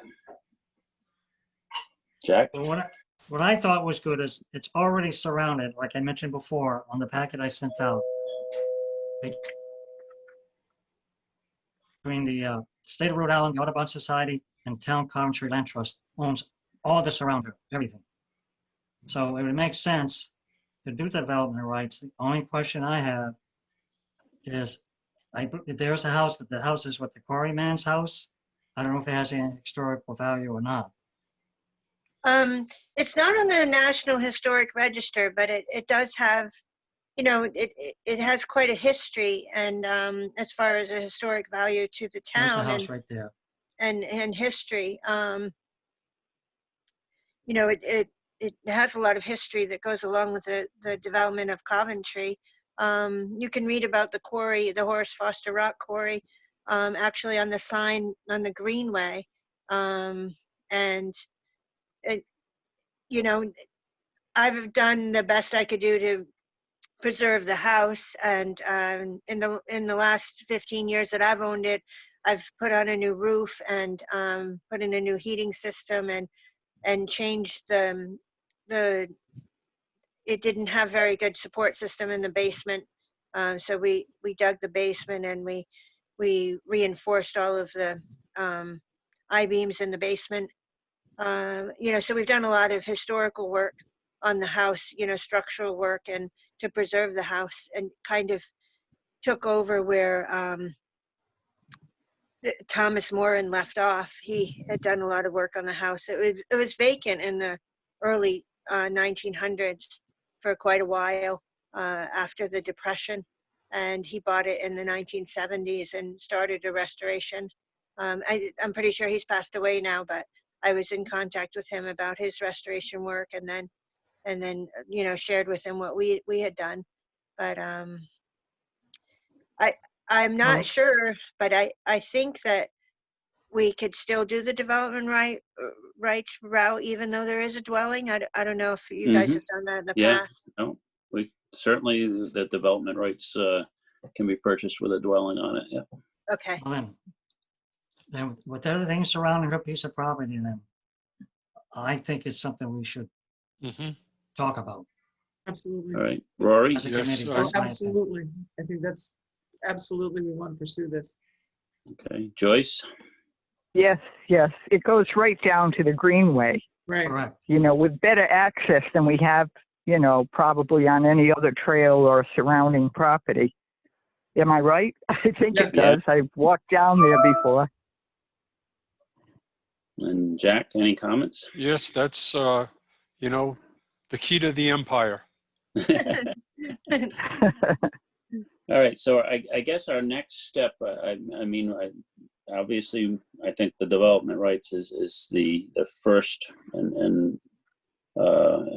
[SPEAKER 7] Jack?
[SPEAKER 3] What I thought was good is it's already surrounded, like I mentioned before, on the packet I sent out. Between the State of Rhode Island, the Audubon Society, and Town Coventry Land Trust owns all the surrounding, everything. So it would make sense to do development rights. The only question I have is, if there's a house, but the house is what, the quarryman's house? I don't know if it has any historical value or not.
[SPEAKER 9] It's not on the National Historic Register, but it does have, it has quite a history, and as far as a historic value to the
[SPEAKER 3] There's the
[SPEAKER 9] town
[SPEAKER 3] house right there.
[SPEAKER 9] and history, it has a lot of history that goes along with the development of Coventry. You can read about the quarry, the Horace Foster Rock Quarry, actually on the sign on the Greenway, and I've done the best I could do to preserve the house, and in the last 15 years that I've owned it, I've put on a new roof and put in a new heating system and changed it didn't have very good support system in the basement, so we dug the basement and we reinforced all of the I-beams in the basement. So we've done a lot of historical work on the house, structural work, and to preserve the house, and kind of took over where Thomas Moran left off. He had done a lot of work on the house. It was vacant in the early 1900s for quite a while after the Depression, and he bought it in the 1970s and started a restoration. I'm pretty sure he's passed away now, but I was in contact with him about his restoration work, and then shared with him what we had done. But I'm not sure, but I think that we could still do the development rights route, even though there is a dwelling. I don't know if you guys have done that in the past.
[SPEAKER 7] No, we certainly, the development rights can be purchased with a dwelling on it. Yeah.
[SPEAKER 9] Okay.
[SPEAKER 3] Well, then with everything surrounding her piece of property, then I think it's something we should talk about
[SPEAKER 4] Absolutely.
[SPEAKER 7] All right, Rory?
[SPEAKER 3] as a
[SPEAKER 8] Yes,
[SPEAKER 3] committee.
[SPEAKER 4] Oh,
[SPEAKER 3] That's my opinion.
[SPEAKER 4] absolutely. I think that's absolutely, we want to pursue this.
[SPEAKER 7] Okay, Joyce?
[SPEAKER 6] Yes, yes. It goes right down to the Greenway,
[SPEAKER 4] Right.
[SPEAKER 3] Correct.
[SPEAKER 6] with better access than we have, probably on any other trail or surrounding property. Am I right? I think
[SPEAKER 4] Yes.
[SPEAKER 6] it does. I've walked down there before.
[SPEAKER 7] And Jack, any comments?
[SPEAKER 8] Yes, that's, the key to the empire.
[SPEAKER 7] All right, so I guess our next step, obviously, I think the development rights is the first and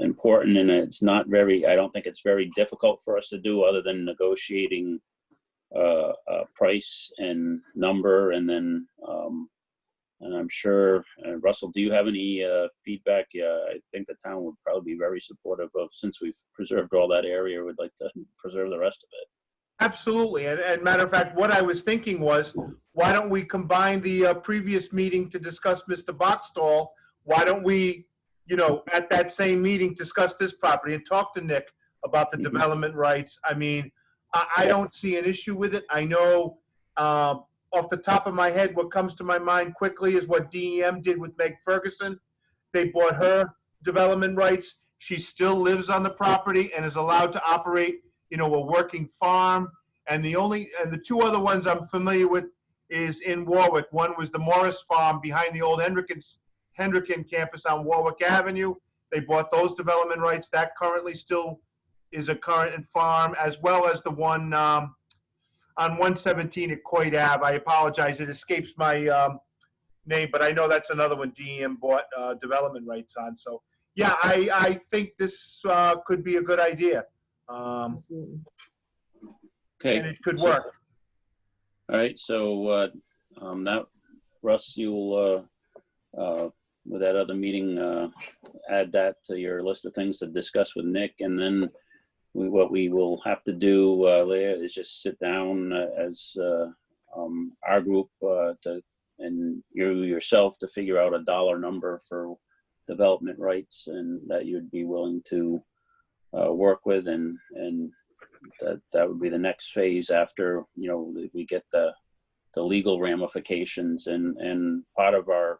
[SPEAKER 7] important, and it's not I don't think it's very difficult for us to do, other than negotiating a price and number, and then and I'm sure, Russell, do you have any feedback? Yeah, I think the town would probably be very supportive of, since we've preserved all that area, would like to preserve the rest of it.
[SPEAKER 2] Absolutely. And matter of fact, what I was thinking was, why don't we combine the previous meeting to discuss Mr. Boxstall? Why don't we, at that same meeting, discuss this property and talk to Nick about the development rights. I mean, I don't see an issue with it. I know off the top of my head, what comes to my mind quickly is what DEM did with Meg Ferguson. They bought her development rights. She still lives on the property and is allowed to operate, you know, a working farm. And the two other ones I'm familiar with is in Warwick. One was the Morris Farm behind the old Hendricken campus on Warwick Avenue. They bought those development rights. That currently still is a current farm, as well as the one on 117 at Coit Ave. I apologize, it escapes my name, but I know that's another one DEM bought development rights on. So yeah, I think this could be a good idea.
[SPEAKER 4] Absolutely.
[SPEAKER 7] Okay.
[SPEAKER 2] And it could work.
[SPEAKER 7] All right, so that, Russ, you'll, with that other meeting, add that to your list of things to discuss with Nick. And then what we will have to do, Leah, is just sit down as our group and you yourself to figure out a dollar number for development rights, and that you'd be willing to work with, and that would be the next phase after, you know, we get the legal ramifications. And part of our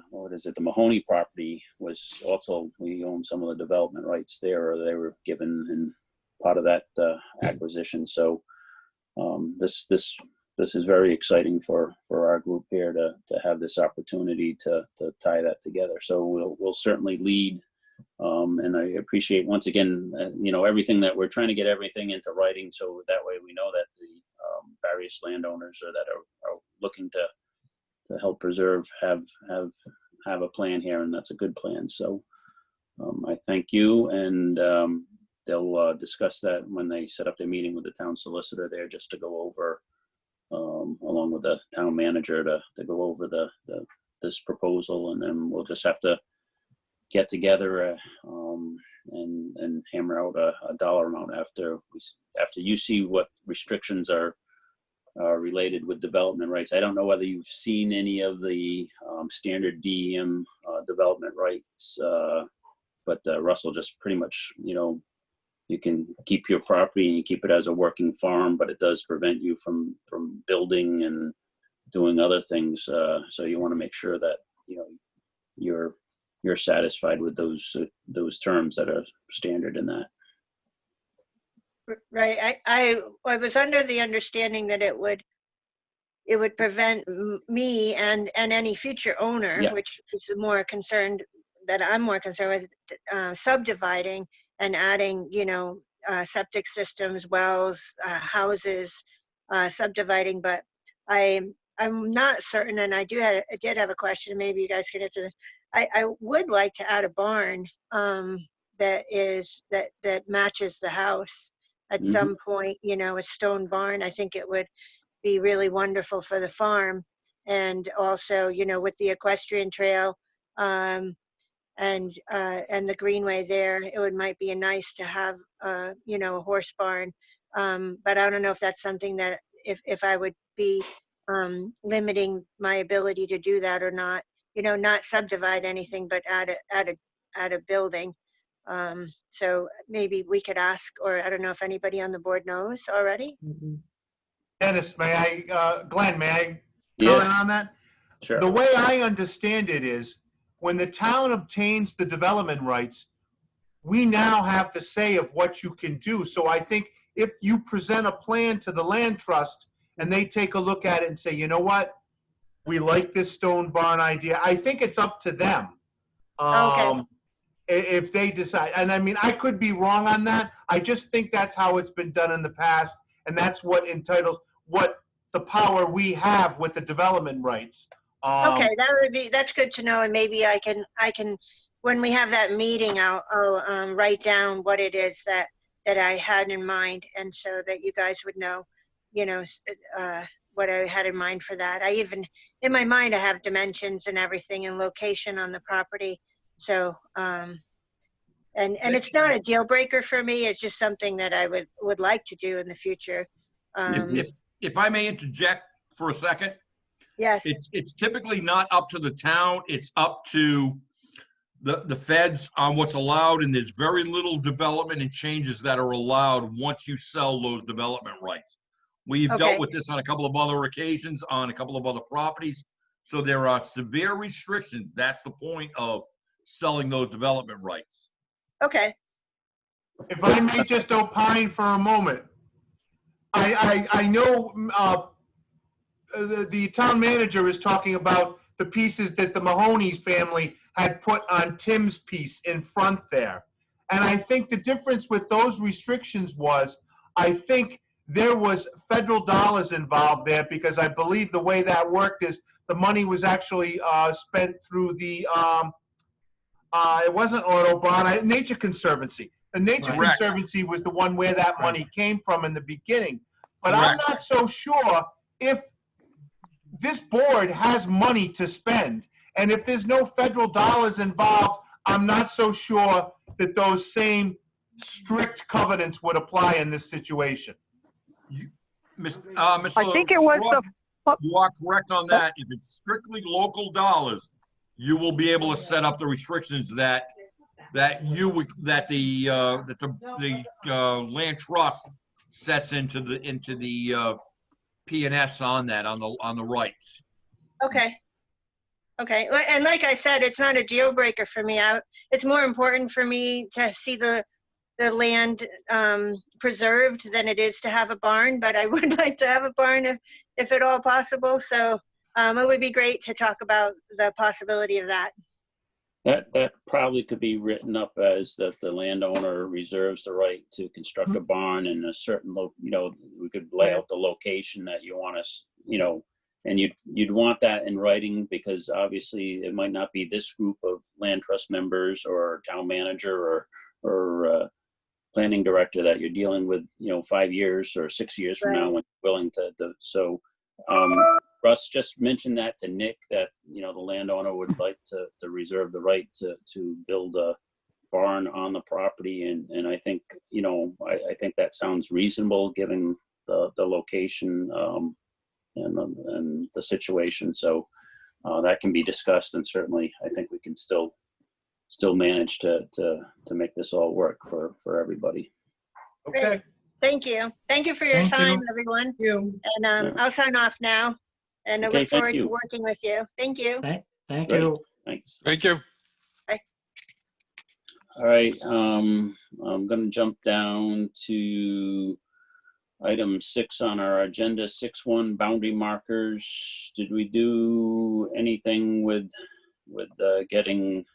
[SPEAKER 7] what is it, the Mahoney property was also, we own some of the development rights there, or they were given in part of that acquisition. So this is very exciting for our group here to have this opportunity to tie that together. So we'll certainly lead. And I appreciate, once again, you know, everything that we're trying to get everything into writing, so that way we know that the various landowners that are looking to help preserve have a plan here, and that's a good plan. So I thank you, and they'll discuss that when they set up their meeting with the town solicitor there, just to go over, along with the town manager, to go over this proposal, and then we'll just have to get together and hammer out a dollar amount after you see what restrictions are related with development rights. I don't know whether you've seen any of the standard DEM development rights, but Russell just pretty much, you know, you can keep your property and you keep it as a working farm, but it does prevent you from building and doing other things. So you want to make sure that, you know, you're satisfied with those terms that are standard in that.
[SPEAKER 9] Right. I was under the understanding that it would prevent me and any future owner,
[SPEAKER 7] Yeah.
[SPEAKER 9] which is more concerned, that I'm more concerned with, subdividing and adding, you know, septic systems, wells, houses, subdividing. But I'm not certain, and I did have a question. Maybe you guys could answer. I would like to add a barn that matches the house at some point, you know, a stone barn. I think it would be really wonderful for the farm. And also, you know, with the equestrian trail and the greenway there, it might be nice to have, you know, a horse barn. But I don't know if that's something that, if I would be limiting my ability to do that or not, you know, not subdivide anything, but add a building. So maybe we could ask, or I don't know if anybody on the board knows already.
[SPEAKER 2] Dennis, Glenn, may I
[SPEAKER 7] Yes.
[SPEAKER 2] comment on that?
[SPEAKER 7] Sure.
[SPEAKER 2] The way I understand it is, when the town obtains the development rights, we now have the say of what you can do. So I think if you present a plan to the land trust and they take a look at it and say, you know what, we like this stone barn idea, I think it's up to them.
[SPEAKER 9] Okay.
[SPEAKER 2] If they decide, and I mean, I could be wrong on that. I just think that's how it's been done in the past, and that's what entitles, what the power we have with the development rights.
[SPEAKER 9] Okay, that's good to know, and maybe I can, when we have that meeting, I'll write down what it is that I had in mind, and so that you guys would know, you know, what I had in mind for that. I even, in my mind, I have dimensions and everything and location on the property. So, and it's not a deal breaker for me. It's just something that I would like to do in the future.
[SPEAKER 1] If I may interject for a second.
[SPEAKER 9] Yes.
[SPEAKER 1] It's typically not up to the town. It's up to the feds on what's allowed, and there's very little development and changes that are allowed once you sell those development rights. We've dealt
[SPEAKER 9] Okay.
[SPEAKER 1] with this on a couple of other occasions, on a couple of other properties. So there are severe restrictions. That's the point of selling those development rights.
[SPEAKER 9] Okay.
[SPEAKER 2] If I may just opine for a moment, I know the town manager is talking about the pieces that the Mahoney's family had put on Tim's piece in front there. And I think the difference with those restrictions was, I think there was federal dollars involved there, because I believe the way that worked is the money was actually spent through the, it wasn't Autobahn, Nature Conservancy. The Nature
[SPEAKER 1] Correct.
[SPEAKER 2] Conservancy was the one where that money came from in the beginning. But I'm
[SPEAKER 1] Correct.
[SPEAKER 2] not so sure if this board has money to spend. And if there's no federal dollars involved, I'm not so sure that those same strict covenants would apply in this situation.
[SPEAKER 6] I think it was
[SPEAKER 1] You are correct on that. If it's strictly local dollars, you will be able to set up the restrictions that the land trust sets into the P&S on that, on the rights.
[SPEAKER 9] Okay. Okay. And like I said, it's not a deal breaker for me. It's more important for me to see the land preserved than it is to have a barn, but I would like to have a barn if at all possible. So it would be great to talk about the possibility of that.
[SPEAKER 7] That probably could be written up as that the landowner reserves the right to construct a barn in a certain, we could lay out the location that you want us, and you'd want that in writing, because obviously it might not be this group of land trust members or town manager or planning director that you're dealing with, 5 years or 6 years from now when you're willing to. So Russ just mentioned that to Nick, that, the landowner would like to reserve the right to build a barn on the property. And I think, I think that sounds reasonable given the location and the situation. So that can be discussed, and certainly I think we can still manage to make this all work for everybody.
[SPEAKER 2] Okay.
[SPEAKER 9] Great. Thank you. Thank you for your
[SPEAKER 3] Thank
[SPEAKER 9] time,
[SPEAKER 3] you.
[SPEAKER 9] everyone.
[SPEAKER 4] You.
[SPEAKER 9] And I'll sign off now. And I
[SPEAKER 7] Okay,
[SPEAKER 9] look
[SPEAKER 7] thank
[SPEAKER 9] forward to
[SPEAKER 7] you.
[SPEAKER 9] working with you. Thank you.
[SPEAKER 3] Thank
[SPEAKER 7] Great.
[SPEAKER 3] you.
[SPEAKER 7] Thanks.
[SPEAKER 8] Thank you.
[SPEAKER 7] All right, I'm gonna jump down to item 6 on our agenda, 6.1 boundary markers. Did we do anything with getting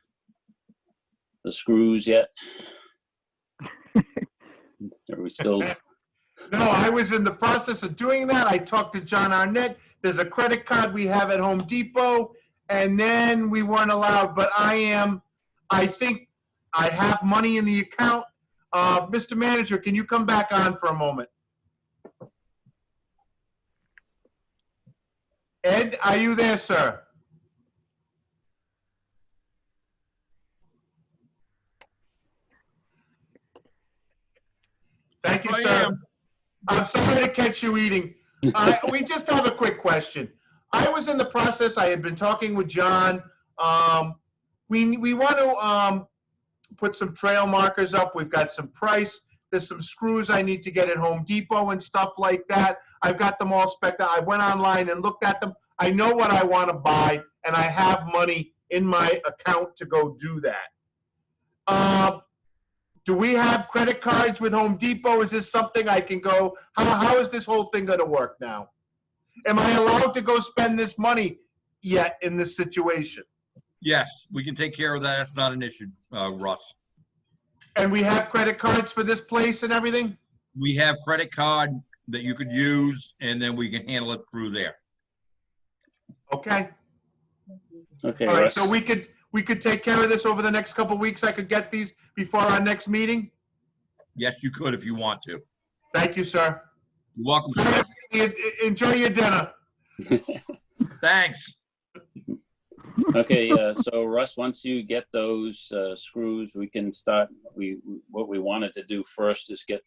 [SPEAKER 7] the screws yet? Are we still?
[SPEAKER 2] No, I was in the process of doing that. I talked to John Arnett. There's a credit card we have at Home Depot, and then we weren't allowed, but I think I have money in the account. Mr. Manager, can you come back on for a moment? Ed, are you there, sir? Thank you,
[SPEAKER 1] Yes, I
[SPEAKER 2] sir.
[SPEAKER 1] am.
[SPEAKER 2] I'm sorry to catch you eating. We just have a quick question. I was in the process, I had been talking with John. We want to put some trail markers up. We've got some price. There's some screws I need to get at Home Depot and stuff like that. I've got them all spec'd out. I went online and looked at them. I know what I want to buy, and I have money in my account to go do that. Do we have credit cards with Home Depot? Is this something I can go? How is this whole thing going to work now? Am I allowed to go spend this money yet in this situation?
[SPEAKER 1] Yes, we can take care of that. That's not an issue, Russ.
[SPEAKER 2] And we have credit cards for this place and everything?
[SPEAKER 1] We have credit card that you could use, and then we can handle it through there.
[SPEAKER 2] Okay.
[SPEAKER 7] Okay,
[SPEAKER 2] All right,
[SPEAKER 7] Russ.
[SPEAKER 2] so we could take care of this over the next couple of weeks. I could get these before our next meeting?
[SPEAKER 1] Yes, you could if you want to.
[SPEAKER 2] Thank you, sir.
[SPEAKER 1] You're welcome. Sir.
[SPEAKER 2] Enjoy your dinner.
[SPEAKER 1] Thanks.
[SPEAKER 7] Okay, so Russ, once you get those screws, we can start. What we wanted to do first is get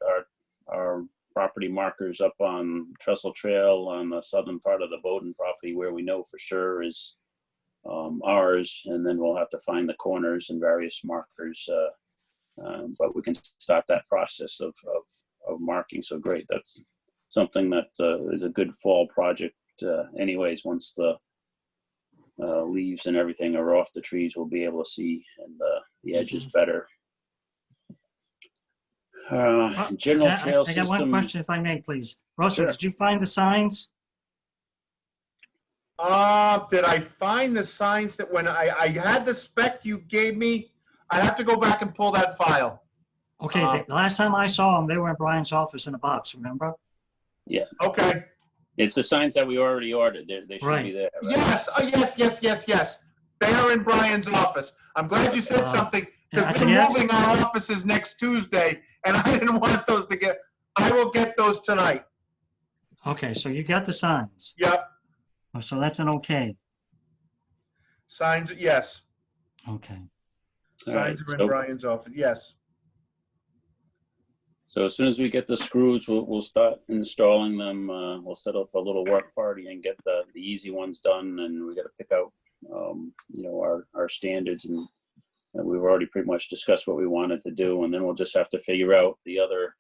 [SPEAKER 7] our property markers up on Trestle Trail on the southern part of the Bowden property, where we know for sure is ours, and then we'll have to find the corners and various markers. But we can start that process of marking. So great. That's something that is a good fall project anyways. Once the leaves and everything are off the trees, we'll be able to see and the edges better. General trail
[SPEAKER 3] I got one
[SPEAKER 7] system.
[SPEAKER 3] question, if I may, please. Russell,
[SPEAKER 7] Sure.
[SPEAKER 3] did you find the signs?
[SPEAKER 2] Did I find the signs that when I had the spec you gave me? I have to go back and pull that file.
[SPEAKER 3] Okay, the last time I saw them, they were in Brian's office in a box, remember?
[SPEAKER 7] Yeah,
[SPEAKER 2] Okay.
[SPEAKER 7] it's the signs that we already ordered. They should
[SPEAKER 3] Right.
[SPEAKER 7] be there. Right?
[SPEAKER 2] Yes, yes. They are in Brian's office. I'm glad you said something, because
[SPEAKER 3] that's a
[SPEAKER 2] we're
[SPEAKER 3] yes?
[SPEAKER 2] moving our offices next Tuesday, and I didn't want those to get, I will get those tonight.
[SPEAKER 3] Okay, so you got the signs.
[SPEAKER 2] Yep,
[SPEAKER 3] Oh, so that's an okay.
[SPEAKER 2] signs, yes.
[SPEAKER 3] Okay.
[SPEAKER 7] All right,
[SPEAKER 2] Signs are in
[SPEAKER 7] so-
[SPEAKER 2] Brian's office, yes.
[SPEAKER 7] So as soon as we get the screws, we'll start installing them. We'll set up a little work party and get the easy ones done. And we got to pick out, our standards. And we've already pretty much discussed what we wanted to do. And then we'll just have to figure out the other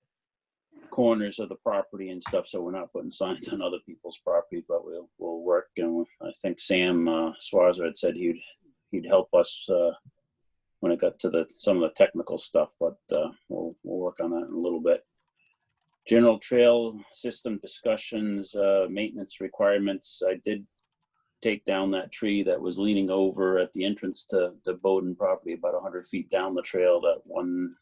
[SPEAKER 7] corners of the property and stuff. So we're not putting signs on other people's property, but we'll work. And I think Sam Swarzer had said he'd help us when it got to some of the technical stuff, but we'll work on that in a little bit. General trail system discussions, maintenance requirements. I did take down that tree that was leaning over at the entrance to the Bowden property, about 100 feet down the trail. That one.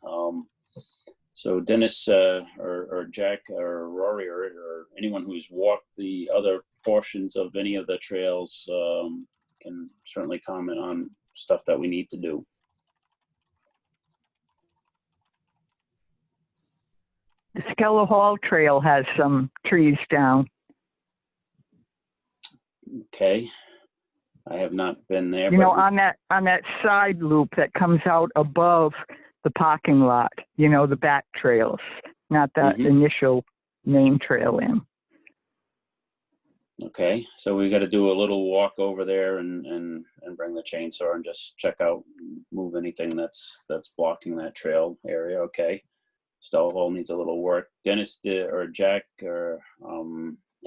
[SPEAKER 7] So Dennis or Jack or Rory or anyone who's walked the other portions of any of the trails can certainly comment on stuff that we need to do.
[SPEAKER 6] The Skeller Hall Trail has some trees down.
[SPEAKER 7] Okay. I have not been there.
[SPEAKER 6] You know,
[SPEAKER 7] but
[SPEAKER 6] on that side loop that comes out above the parking lot, the back trails, not that initial main trail in.
[SPEAKER 7] Okay, so we got to do a little walk over there and bring the chainsaw and just check out, move anything that's blocking that trail area. Okay. Stella Hall needs a little work. Dennis or Jack or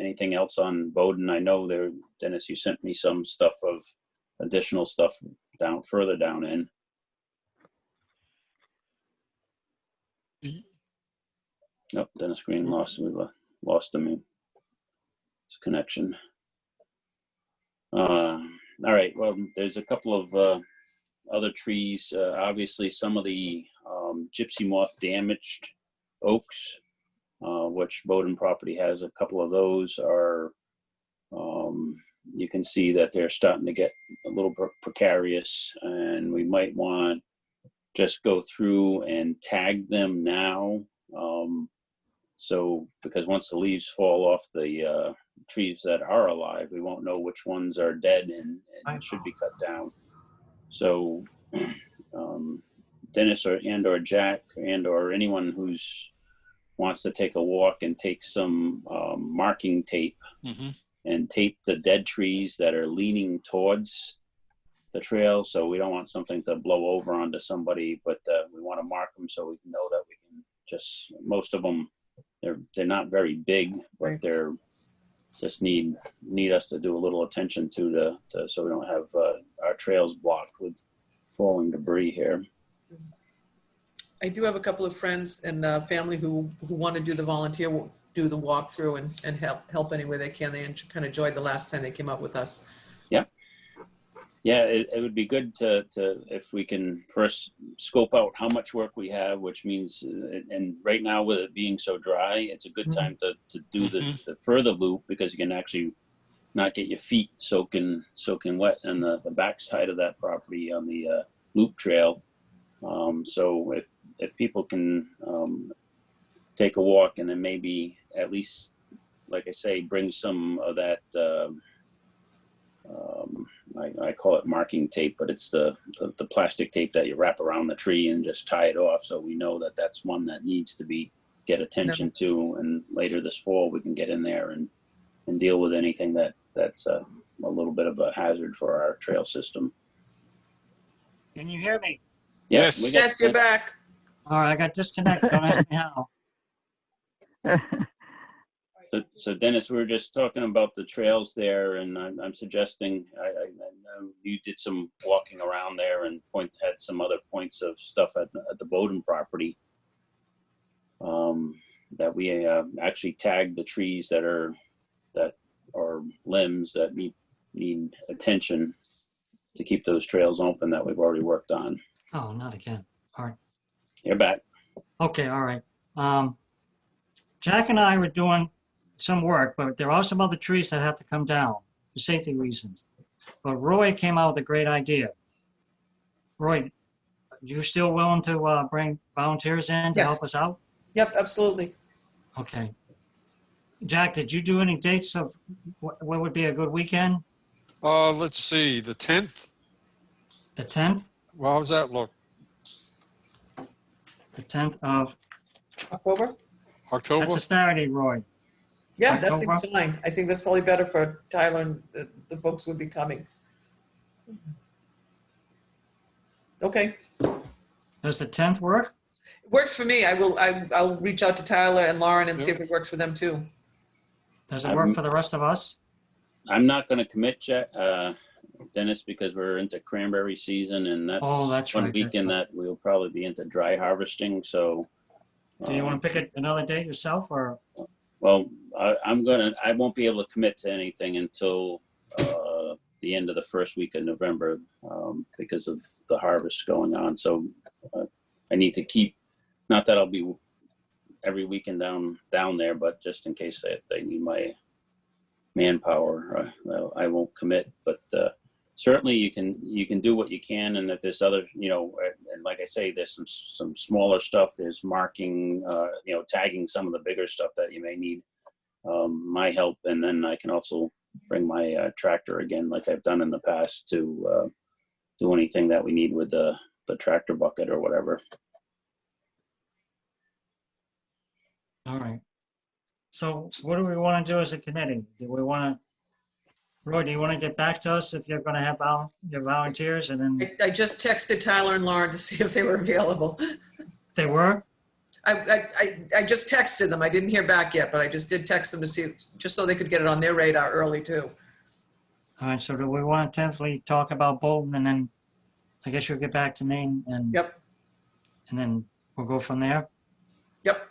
[SPEAKER 7] anything else on Bowden? I know there, Dennis, you sent me some stuff of additional stuff further down in. Nope, Dennis Green lost him in his connection. All right, well, there's a couple of other trees. Obviously, some of the gypsy moth damaged oaks, which Bowden property has a couple of those, are you can see that they're starting to get a little precarious, and we might want just go through and tag them now. So because once the leaves fall off the trees that are alive, we won't know which ones are dead and should be cut down. So Dennis or Jack or anyone who's wants to take a walk and take some marking tape and tape the dead trees that are leaning towards the trail. So we don't want something to blow over onto somebody, but we want to mark them so we can know that we can just, most of them, they're not very big, but they're just need us to do a little attention to so we don't have our trails blocked with falling debris here.
[SPEAKER 4] I do have a couple of friends and family who want to do the walkthrough and help any way they can. They kind of enjoyed the last time they came up with us.
[SPEAKER 7] Yeah, it would be good to if we can first scope out how much work we have, which means, and right now with it being so dry, it's a good time to do the further loop, because you can actually not get your feet soaking wet on the backside of that property on the loop trail. So if people can take a walk and then maybe at least, like I say, bring some of that. I call it marking tape, but it's the plastic tape that you wrap around the tree and just tie it off, so we know that that's one that needs to get attention to, and later this fall we can get in there and deal with anything that's a little bit of a hazard for our trail system.
[SPEAKER 3] Can you hear me?
[SPEAKER 7] Yeah,
[SPEAKER 8] Yes.
[SPEAKER 7] we got
[SPEAKER 4] Yes, you're back.
[SPEAKER 3] All right, I got disconnected. Don't ask me how.
[SPEAKER 7] So Dennis, we were just talking about the trails there, and I'm suggesting, I know you did some walking around there and had some other points of stuff at the Bowden property. That we actually tagged the trees that are limbs that need attention to keep those trails open that we've already worked on.
[SPEAKER 3] Oh, not again. All right.
[SPEAKER 7] You're back.
[SPEAKER 3] Okay, all right. Jack and I were doing some work, but there are some other trees that have to come down for safety reasons. But Roy came out with a great idea. Roy, you still willing to bring volunteers in to
[SPEAKER 4] Yes.
[SPEAKER 3] help us out?
[SPEAKER 4] Yep, absolutely.
[SPEAKER 3] Okay. Jack, did you do any dates of what would be a good weekend?
[SPEAKER 8] Let's see, the 10th?
[SPEAKER 3] The 10th?
[SPEAKER 8] Well, how does that look?
[SPEAKER 3] The 10th of,
[SPEAKER 4] October?
[SPEAKER 8] October?
[SPEAKER 3] that's a Saturday, Roy.
[SPEAKER 4] Yeah, that
[SPEAKER 3] October?
[SPEAKER 4] seems fine. I think that's probably better for Tyler and the folks who would be coming. Okay,
[SPEAKER 3] Does the 10th work?
[SPEAKER 4] works for me. I'll reach out to Tyler and Lauren and see if it works for them too.
[SPEAKER 3] Does it work for the rest of us?
[SPEAKER 7] I'm not going to commit, Dennis, because we're into cranberry season, and that's,
[SPEAKER 3] Oh, that's
[SPEAKER 7] one
[SPEAKER 3] right, that's
[SPEAKER 7] weekend
[SPEAKER 3] right.
[SPEAKER 7] that we'll probably be into dry harvesting. So,
[SPEAKER 3] Do you want to pick another date yourself, or?
[SPEAKER 7] well, I won't be able to commit to anything until the end of the first week of November because of the harvest going on. So I need to keep, not that I'll be every weekend down there, but just in case they need my manpower, I won't commit. But certainly you can do what you can, and if there's other, and like I say, there's some smaller stuff. There's marking, tagging some of the bigger stuff that you may need my help, and then I can also bring my tractor again, like I've done in the past, to do anything that we need with the tractor bucket or whatever.
[SPEAKER 3] All right. So what do we want to do as a committee? Do we want to, Roy, do you want to get back to us if you're going to have your volunteers, and then
[SPEAKER 4] I just texted Tyler and Lauren to see if they were available.
[SPEAKER 3] they were?
[SPEAKER 4] I just texted them. I didn't hear back yet, but I just did text them to see, just so they could get it on their radar early too.
[SPEAKER 3] All right, so do we want to tentatively talk about Bolton, and then I guess you'll get back to me, and
[SPEAKER 4] Yep,
[SPEAKER 3] and then we'll go from there?
[SPEAKER 4] yep.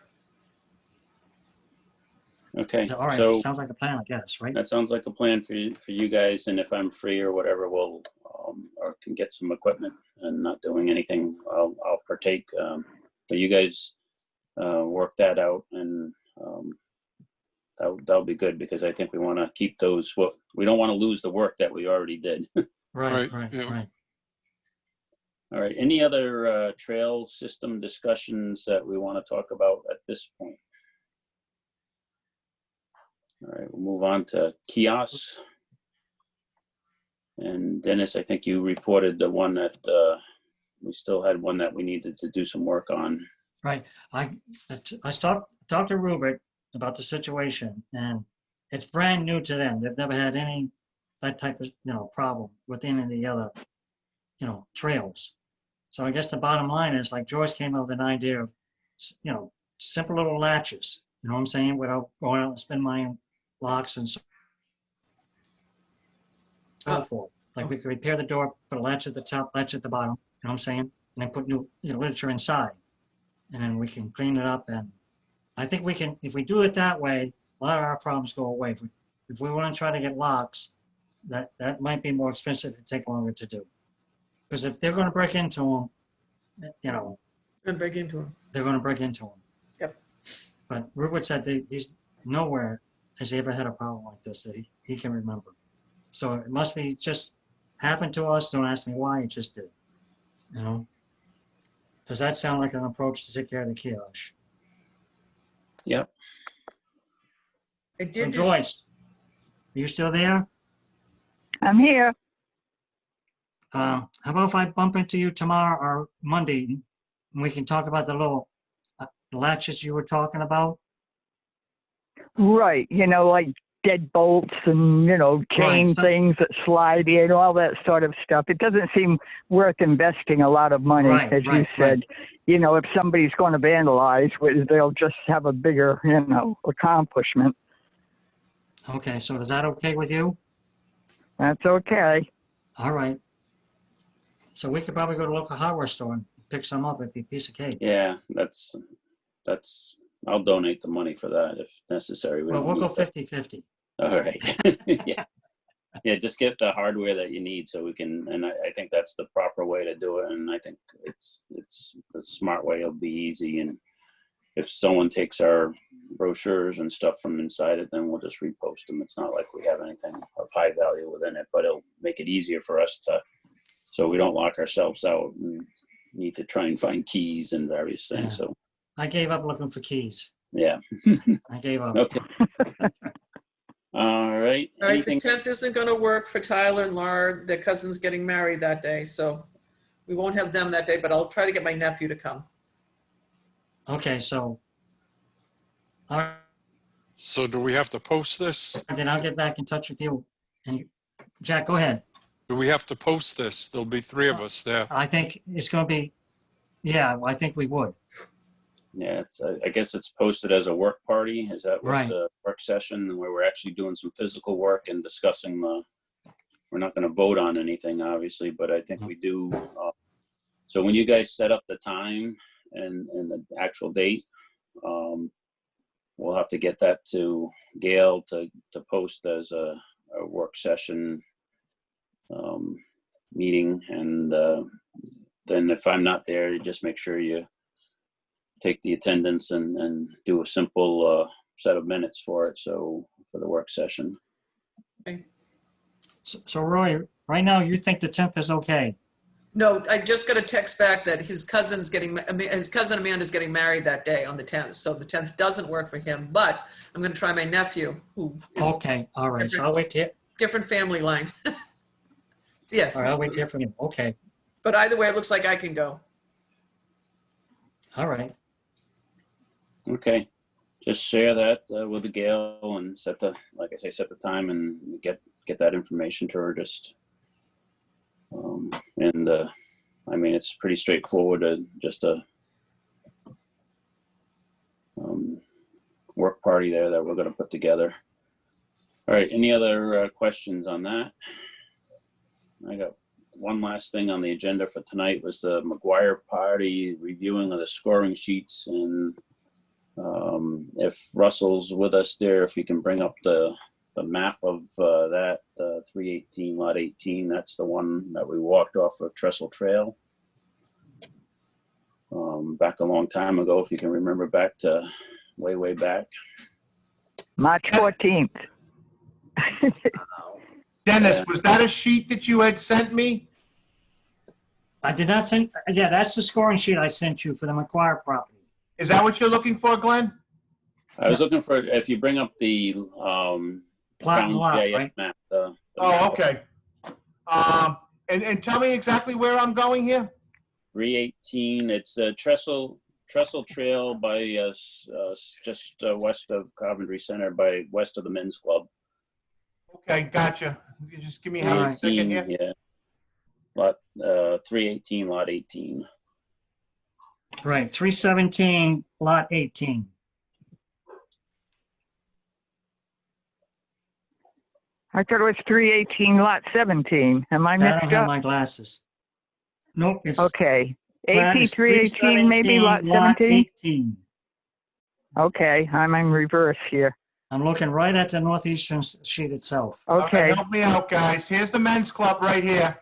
[SPEAKER 7] Okay.
[SPEAKER 3] All right,
[SPEAKER 7] So
[SPEAKER 3] sounds like a plan, I guess, right?
[SPEAKER 7] that sounds like a plan for you guys. And if I'm free or whatever, we'll or can get some equipment and not doing anything, I'll partake. But you guys work that out, and that'll be good, because I think we want to keep those. We don't want to lose the work that we already did.
[SPEAKER 3] Right.
[SPEAKER 8] yeah.
[SPEAKER 7] All right. Any other trail system discussions that we want to talk about at this point? All right, we'll move on to kiosks. And Dennis, I think you reported the one that we still had one that we needed to do some work on.
[SPEAKER 3] Right. I talked to Rupert about the situation, and it's brand new to them. They've never had that type of problem with any of the other trails. So I guess the bottom line is, like, George came up with an idea of simple little latches. You know what I'm saying? Without going out and spend money on locks and so forth. Like, we could repair the door, put a latch at the top, latch at the bottom. You know what I'm saying? And then put new literature inside, and then we can clean it up. And I think we can, if we do it that way, a lot of our problems go away. If we want to try to get locks, that might be more expensive and take longer to do. Because if they're going to break into them,
[SPEAKER 4] And break into them.
[SPEAKER 3] they're going to break into them.
[SPEAKER 4] Yep.
[SPEAKER 3] But Rupert said he's nowhere has he ever had a problem like this that he can remember. So it must be just happened to us. Don't ask me why, it just did. Does that sound like an approach to take care of the kiosk?
[SPEAKER 7] Yep.
[SPEAKER 3] So Joyce, are you still there?
[SPEAKER 6] I'm here.
[SPEAKER 3] How about if I bump into you tomorrow or Monday, and we can talk about the little latches you were talking about?
[SPEAKER 6] Right. Like dead bolts and, chain
[SPEAKER 3] Right, so-
[SPEAKER 6] things that slide in, all that sort of stuff. It doesn't seem worth investing a lot of money,
[SPEAKER 3] Right,
[SPEAKER 6] as you
[SPEAKER 3] right,
[SPEAKER 6] said. If somebody's going to vandalize, they'll just have a bigger, accomplishment.
[SPEAKER 3] Okay, so is that okay with you?
[SPEAKER 6] That's okay.
[SPEAKER 3] All right. So we could probably go to a local hardware store and pick some up. It'd be a piece of cake.
[SPEAKER 7] Yeah, that's, I'll donate the money for that if necessary. We
[SPEAKER 3] Well,
[SPEAKER 7] don't
[SPEAKER 3] we'll go
[SPEAKER 7] need that.
[SPEAKER 3] 50-50.
[SPEAKER 7] All right. Yeah. Yeah, just get the hardware that you need so we can, and I think that's the proper way to do it. And I think it's the smart way. It'll be easy. And if someone takes our brochures and stuff from inside it, then we'll just repost them. It's not like we have anything of high value within it, but it'll make it easier for us so we don't lock ourselves out and need to try and find keys and various things.
[SPEAKER 3] Yeah.
[SPEAKER 7] So,
[SPEAKER 3] I gave up looking for keys.
[SPEAKER 7] yeah.
[SPEAKER 3] I gave up.
[SPEAKER 7] Okay. All right.
[SPEAKER 4] All right, the
[SPEAKER 7] Anything?
[SPEAKER 4] 10th isn't going to work for Tyler and Laura. Their cousin's getting married that day, so we won't have them that day, but I'll try to get my nephew to come.
[SPEAKER 3] Okay, so, all right,
[SPEAKER 8] So do we have to post this?
[SPEAKER 3] then I'll get back in touch with you. And Jack, go ahead.
[SPEAKER 8] Do we have to post this? There'll be 3 of us there.
[SPEAKER 3] I think it's going to be, yeah, I think we would.
[SPEAKER 7] Yeah, I guess it's posted as a work party. Is that what
[SPEAKER 3] Right.
[SPEAKER 7] the work session where we're actually doing some physical work and discussing we're not going to vote on anything, obviously, but I think we do. So when you guys set up the time and the actual date, we'll have to get that to Gail to post as a work session meeting. And then if I'm not there, you just make sure you take the attendance and do a simple set of minutes for it. So for the work session.
[SPEAKER 3] So Roy, right now you think the 10th is okay?
[SPEAKER 4] No, I just got a text back that his cousin Amanda's getting married that day on the 10th. So the 10th doesn't work for him, but I'm going to try my nephew who is
[SPEAKER 3] Okay, all right. So I'll wait to hear,
[SPEAKER 4] different family line. So yes,
[SPEAKER 3] all right, I'll wait to hear from you. Okay,
[SPEAKER 4] but either way, it looks like I can go.
[SPEAKER 3] all right.
[SPEAKER 7] Okay. Just share that with the Gail and set the time and get that information to her. Just I mean, it's pretty straightforward. Just a work party there that we're going to put together. All right. Any other questions on that? I got one last thing on the agenda for tonight was the McGuire party reviewing of the scoring sheets. And if Russell's with us there, if he can bring up the map of that 318 lot 18, that's the one that we walked off of Trestle Trail back a long time ago, if you can remember back to way back.
[SPEAKER 6] March 14th.
[SPEAKER 2] Dennis,
[SPEAKER 7] Yeah.
[SPEAKER 2] was that a sheet that you had sent me?
[SPEAKER 3] I did not send, yeah, that's the scoring sheet I sent you for the McGuire property.
[SPEAKER 2] Is that what you're looking for, Glenn?
[SPEAKER 7] I was looking for, if you bring up the
[SPEAKER 3] Plot and
[SPEAKER 7] town's
[SPEAKER 3] lot,
[SPEAKER 7] GIS
[SPEAKER 3] right?
[SPEAKER 7] map. the
[SPEAKER 2] Oh,
[SPEAKER 7] map.
[SPEAKER 2] okay. And tell me exactly where I'm going here?
[SPEAKER 7] 318, it's Trestle Trail by just west of Coventry Center, west of the men's club.
[SPEAKER 2] Okay, gotcha. You just give me
[SPEAKER 3] All
[SPEAKER 2] half a
[SPEAKER 3] right.
[SPEAKER 2] second here.
[SPEAKER 7] Yeah. Lot 318, lot 18.
[SPEAKER 3] Right, 317, lot 18.
[SPEAKER 6] I thought it was 318 lot 17. Am I
[SPEAKER 3] I don't
[SPEAKER 6] mixed
[SPEAKER 3] have
[SPEAKER 6] up?
[SPEAKER 3] my glasses. Nope, it's.
[SPEAKER 6] Okay.
[SPEAKER 3] plat
[SPEAKER 6] AP
[SPEAKER 3] is
[SPEAKER 6] 318, maybe lot 17?
[SPEAKER 3] 18.
[SPEAKER 6] Okay, I'm in reverse here.
[SPEAKER 3] I'm looking right at the northeastern sheet itself.
[SPEAKER 2] All right,
[SPEAKER 6] Okay.
[SPEAKER 2] help me out, guys. Here's the men's club right here.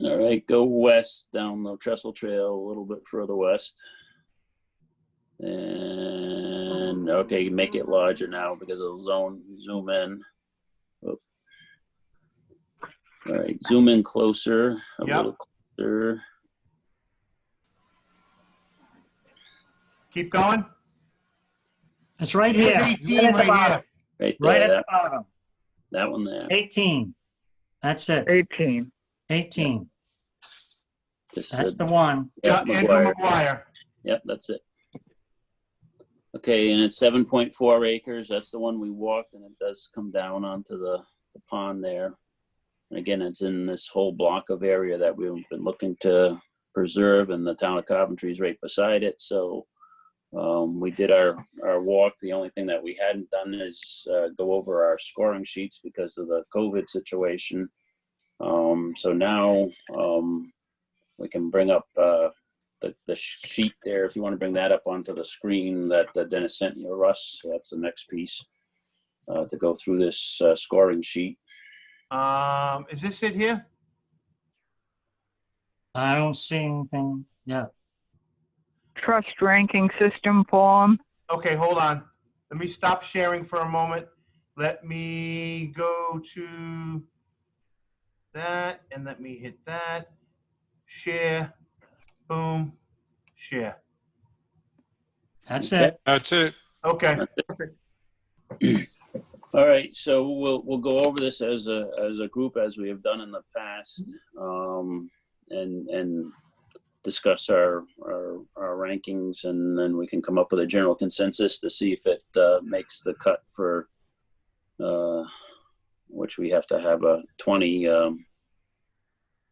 [SPEAKER 7] All right, go west down the Trestle Trail a little bit further west. And okay, make it larger now because it'll zoom in. Oh. All right, zoom in closer, a
[SPEAKER 2] Yep.
[SPEAKER 7] little closer.
[SPEAKER 2] Keep going.
[SPEAKER 3] It's right
[SPEAKER 2] Here's
[SPEAKER 3] here.
[SPEAKER 2] 18
[SPEAKER 3] at the
[SPEAKER 2] right
[SPEAKER 3] bottom.
[SPEAKER 2] here.
[SPEAKER 7] Right
[SPEAKER 3] Right
[SPEAKER 7] there,
[SPEAKER 3] at the bottom.
[SPEAKER 7] that one there.
[SPEAKER 3] 18. That's it.
[SPEAKER 6] 18.
[SPEAKER 3] 18.
[SPEAKER 7] Just
[SPEAKER 3] That's
[SPEAKER 7] said-
[SPEAKER 3] the one.
[SPEAKER 7] yeah,
[SPEAKER 2] Andrew
[SPEAKER 7] McGuire.
[SPEAKER 2] McGuire.
[SPEAKER 7] Yep, that's it. Okay, and it's 7.4 acres. That's the one we walked, and it does come down onto the pond there. And again, it's in this whole block of area that we've been looking to preserve, and the town of Coventry is right beside it. So we did our walk. The only thing that we hadn't done is go over our scoring sheets because of the COVID situation. So now we can bring up the sheet there. If you want to bring that up onto the screen that Dennis sent you, Russ, that's the next piece to go through this scoring sheet.
[SPEAKER 2] Is this it here?
[SPEAKER 3] I don't see anything yet.
[SPEAKER 6] Trust ranking system form.
[SPEAKER 2] Okay, hold on. Let me stop sharing for a moment. Let me go to that and let me hit that. Share. Boom. Share.
[SPEAKER 3] That's
[SPEAKER 7] Okay.
[SPEAKER 3] it.
[SPEAKER 8] That's it.
[SPEAKER 2] Okay.
[SPEAKER 7] All right, so we'll go over this as a group as we have done in the past, and discuss our rankings, and then we can come up with a general consensus to see if it makes the cut for which we have to have a 20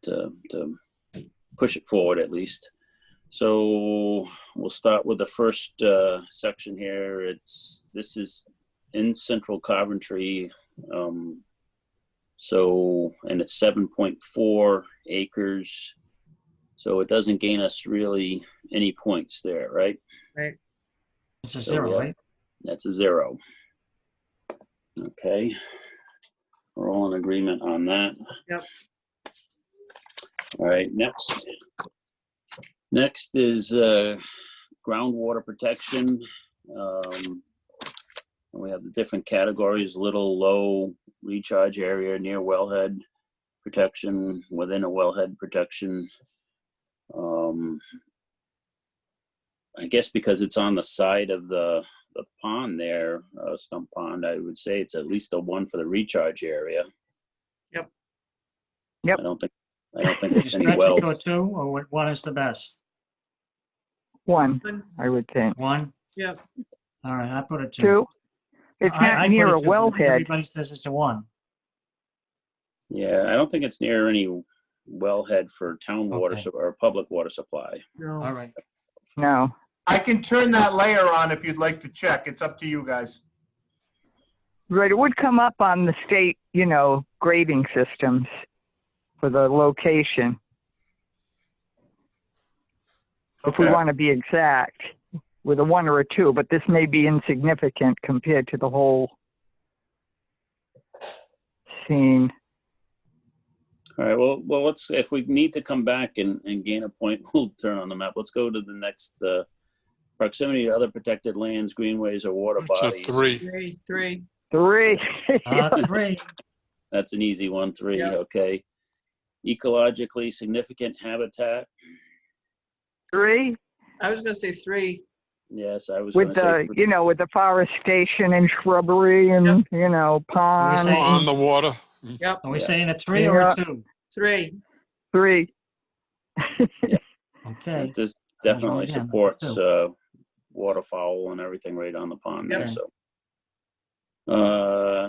[SPEAKER 7] to push it forward at least. So we'll start with the first section here. This is in central Coventry. So, and it's 7.4 acres. So it doesn't gain us really any points there, right?
[SPEAKER 4] Right.
[SPEAKER 3] It's a
[SPEAKER 7] So
[SPEAKER 3] zero,
[SPEAKER 7] we have-
[SPEAKER 3] right?
[SPEAKER 7] That's a 0. Okay. We're all in agreement on that.
[SPEAKER 4] Yep.
[SPEAKER 7] All right, next is groundwater protection. And we have the different categories: little, low, recharge area, near wellhead protection, within a wellhead protection. I guess because it's on the side of the pond there, Stump Pond, I would say it's at least a 1 for the recharge area.
[SPEAKER 4] Yep.
[SPEAKER 6] Yep.
[SPEAKER 7] I don't think
[SPEAKER 3] Did you
[SPEAKER 7] there's any
[SPEAKER 3] stretch it to a
[SPEAKER 7] wells.
[SPEAKER 3] 2, or one is the best?
[SPEAKER 6] 1, I would think.
[SPEAKER 3] 1?
[SPEAKER 4] Yep.
[SPEAKER 3] All right, I put a 2.
[SPEAKER 6] 2. It's
[SPEAKER 3] I
[SPEAKER 6] not near
[SPEAKER 3] put
[SPEAKER 6] a
[SPEAKER 3] 2, but
[SPEAKER 6] wellhead.
[SPEAKER 3] everybody says it's a 1.
[SPEAKER 7] Yeah, I don't think it's near any wellhead for town water
[SPEAKER 3] Okay.
[SPEAKER 7] or public water supply.
[SPEAKER 4] No.
[SPEAKER 3] All right.
[SPEAKER 6] No.
[SPEAKER 2] I can turn that layer on if you'd like to check. It's up to you guys.
[SPEAKER 6] Right, it would come up on the state, grading systems for the location. If we
[SPEAKER 2] Okay.
[SPEAKER 6] want to be exact, with a 1 or a 2, but this may be insignificant compared to the whole scene.
[SPEAKER 7] All right, well, let's, if we need to come back and gain a point, we'll turn on the map. Let's go to the next, proximity to other protected lands, greenways, or water
[SPEAKER 8] It's a
[SPEAKER 7] bodies.
[SPEAKER 8] 3.
[SPEAKER 4] 3.
[SPEAKER 6] 3.
[SPEAKER 3] 3.
[SPEAKER 7] That's an easy one, 3,
[SPEAKER 4] Yeah.
[SPEAKER 7] okay. Ecologically significant habitat.
[SPEAKER 6] 3.
[SPEAKER 4] I was gonna say 3.
[SPEAKER 7] Yes, I was
[SPEAKER 6] With
[SPEAKER 7] gonna
[SPEAKER 6] the,
[SPEAKER 7] say
[SPEAKER 6] with the forestation and shrubbery and, pond.
[SPEAKER 3] saying-
[SPEAKER 8] On the water.
[SPEAKER 4] Yep.
[SPEAKER 3] Are we
[SPEAKER 7] Yeah.
[SPEAKER 3] saying a 3 or a
[SPEAKER 6] Yeah.
[SPEAKER 3] 2?
[SPEAKER 4] 3.
[SPEAKER 6] 3.
[SPEAKER 3] Okay.
[SPEAKER 7] this
[SPEAKER 3] Well,
[SPEAKER 7] definitely
[SPEAKER 3] again,
[SPEAKER 7] supports
[SPEAKER 3] two.
[SPEAKER 7] waterfowl and everything right on the pond there,
[SPEAKER 3] Okay.
[SPEAKER 7] so.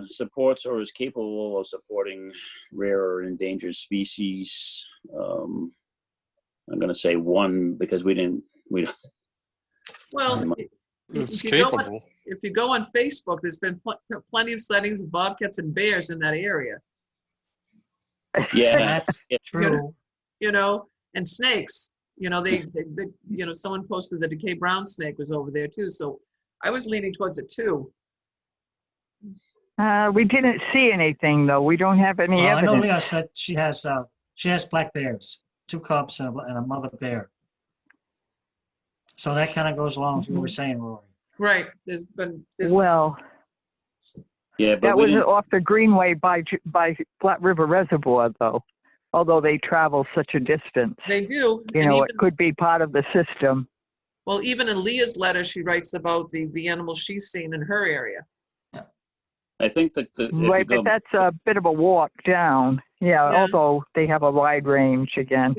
[SPEAKER 7] Supports or is capable of supporting rare or endangered species. I'm gonna say 1 because we don't.
[SPEAKER 4] Well,
[SPEAKER 8] It's
[SPEAKER 4] if you go on-
[SPEAKER 8] capable.
[SPEAKER 4] if you go on Facebook, there's been plenty of sightings of bobcats and bears in that area,
[SPEAKER 7] Yeah,
[SPEAKER 3] That's
[SPEAKER 7] yeah.
[SPEAKER 3] true.
[SPEAKER 4] and snakes. They someone posted the decay brown snake was over there too. So I was leaning towards a 2.
[SPEAKER 6] We didn't see anything, though. We don't have any
[SPEAKER 3] Well, I know
[SPEAKER 6] evidence.
[SPEAKER 3] Leah said she has black bears, 2 cubs and a mother bear. So that kind of goes along with what you were saying, Rory.
[SPEAKER 4] Right.
[SPEAKER 6] Well,
[SPEAKER 7] Yeah, but
[SPEAKER 6] that
[SPEAKER 7] we
[SPEAKER 6] was
[SPEAKER 7] didn't.
[SPEAKER 6] off the Greenway by Flat River Reservoir, though. Although they travel such a distance.
[SPEAKER 4] They do.
[SPEAKER 6] It could be part of the system.
[SPEAKER 4] Well, even in Leah's letter, she writes about the animals she's seen in her area.
[SPEAKER 7] I think that if you
[SPEAKER 6] Right,
[SPEAKER 7] go,
[SPEAKER 6] but that's a bit of a walk down. Yeah,
[SPEAKER 4] Yeah.
[SPEAKER 6] although they have a wide range again.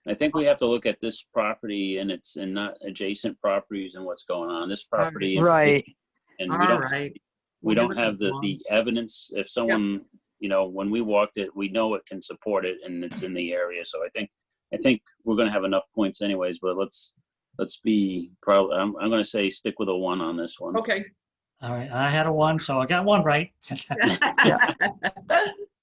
[SPEAKER 7] I think we have to look at this property and not adjacent properties and what's going on. This property in
[SPEAKER 6] Right.
[SPEAKER 7] particular, and
[SPEAKER 4] All right.
[SPEAKER 7] we
[SPEAKER 4] We'll give
[SPEAKER 7] don't
[SPEAKER 4] it
[SPEAKER 7] have
[SPEAKER 4] that one.
[SPEAKER 7] the evidence. If someone, you know, when we walked it, we know it can support it and it's in the area. So I think we're going to have enough points anyways, but let's be probably, I'm going to say stick with a 1 on this one.
[SPEAKER 4] Okay.
[SPEAKER 3] All right, I had a 1, so I got 1 right.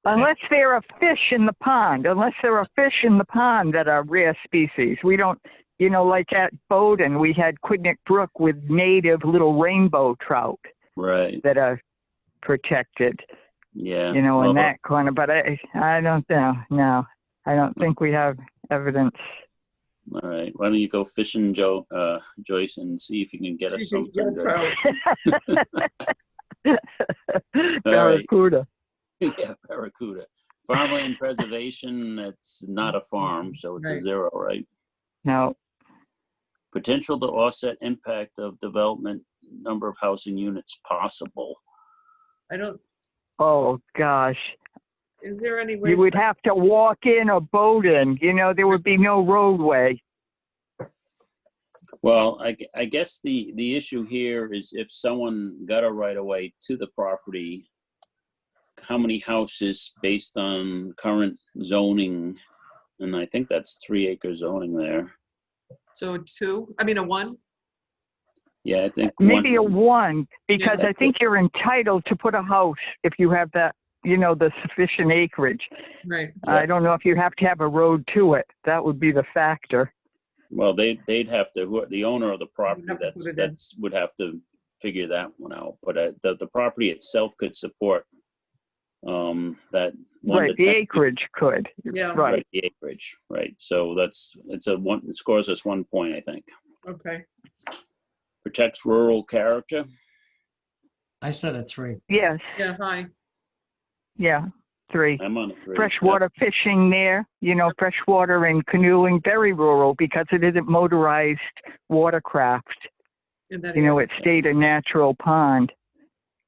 [SPEAKER 6] Unless there are fish in the pond, that are rare species. We don't, you know, like at Bowdoin, we had Quidnick Brook with native little rainbow trout
[SPEAKER 7] Right.
[SPEAKER 6] that are protected,
[SPEAKER 7] Yeah.
[SPEAKER 6] you know, in
[SPEAKER 7] Well,
[SPEAKER 6] that corner. But I don't know. No, I don't think we have evidence.
[SPEAKER 7] all right. Why don't you go fishing, Joyce, and see if you can get us something good. All right.
[SPEAKER 6] Barracuda.
[SPEAKER 7] Yeah, barracuda. Farmland preservation, it's not a farm, so it's a
[SPEAKER 4] Right.
[SPEAKER 7] 0, right?
[SPEAKER 6] No.
[SPEAKER 7] Potential to offset impact of development, number of housing units possible.
[SPEAKER 4] I don't,
[SPEAKER 6] Oh, gosh.
[SPEAKER 4] is there any way?
[SPEAKER 6] You would have to walk in or boat in. You know, there would be no roadway.
[SPEAKER 7] Well, I guess the issue here is if someone got a right of way to the property, how many houses based on current zoning? And I think that's 3-acre zoning there.
[SPEAKER 4] So a 2, I mean a 1?
[SPEAKER 7] Yeah, I think
[SPEAKER 6] Maybe
[SPEAKER 7] one,
[SPEAKER 6] a 1, because
[SPEAKER 7] Yeah.
[SPEAKER 6] I think you're entitled to put a house if you have that, you know, the sufficient acreage.
[SPEAKER 4] Right.
[SPEAKER 7] Yeah.
[SPEAKER 6] I don't know if you have to have a road to it. That would be the factor.
[SPEAKER 7] well, they'd have to, the owner of the property,
[SPEAKER 4] have to put it in.
[SPEAKER 7] would have to figure that one out. But the property itself could support that 1
[SPEAKER 6] Right,
[SPEAKER 7] to
[SPEAKER 6] the
[SPEAKER 7] 10.
[SPEAKER 6] acreage could.
[SPEAKER 4] Yeah.
[SPEAKER 6] Right.
[SPEAKER 7] The acreage, right? So it's a 1. It scores us 1 point, I think.
[SPEAKER 4] Okay.
[SPEAKER 7] Protects rural character.
[SPEAKER 3] I said a 3.
[SPEAKER 6] Yes,
[SPEAKER 4] Yeah, hi.
[SPEAKER 6] yeah, 3.
[SPEAKER 7] I'm on a 3.
[SPEAKER 6] Freshwater fishing there, you know, freshwater and canoeing, very rural because it isn't motorized watercraft.
[SPEAKER 4] In that
[SPEAKER 6] You know,
[SPEAKER 4] area.
[SPEAKER 6] it stayed a natural pond.